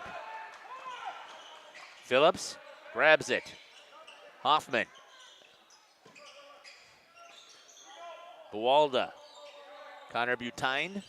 Phillips grabs it. Hoffman. Buwalda. Connor Butine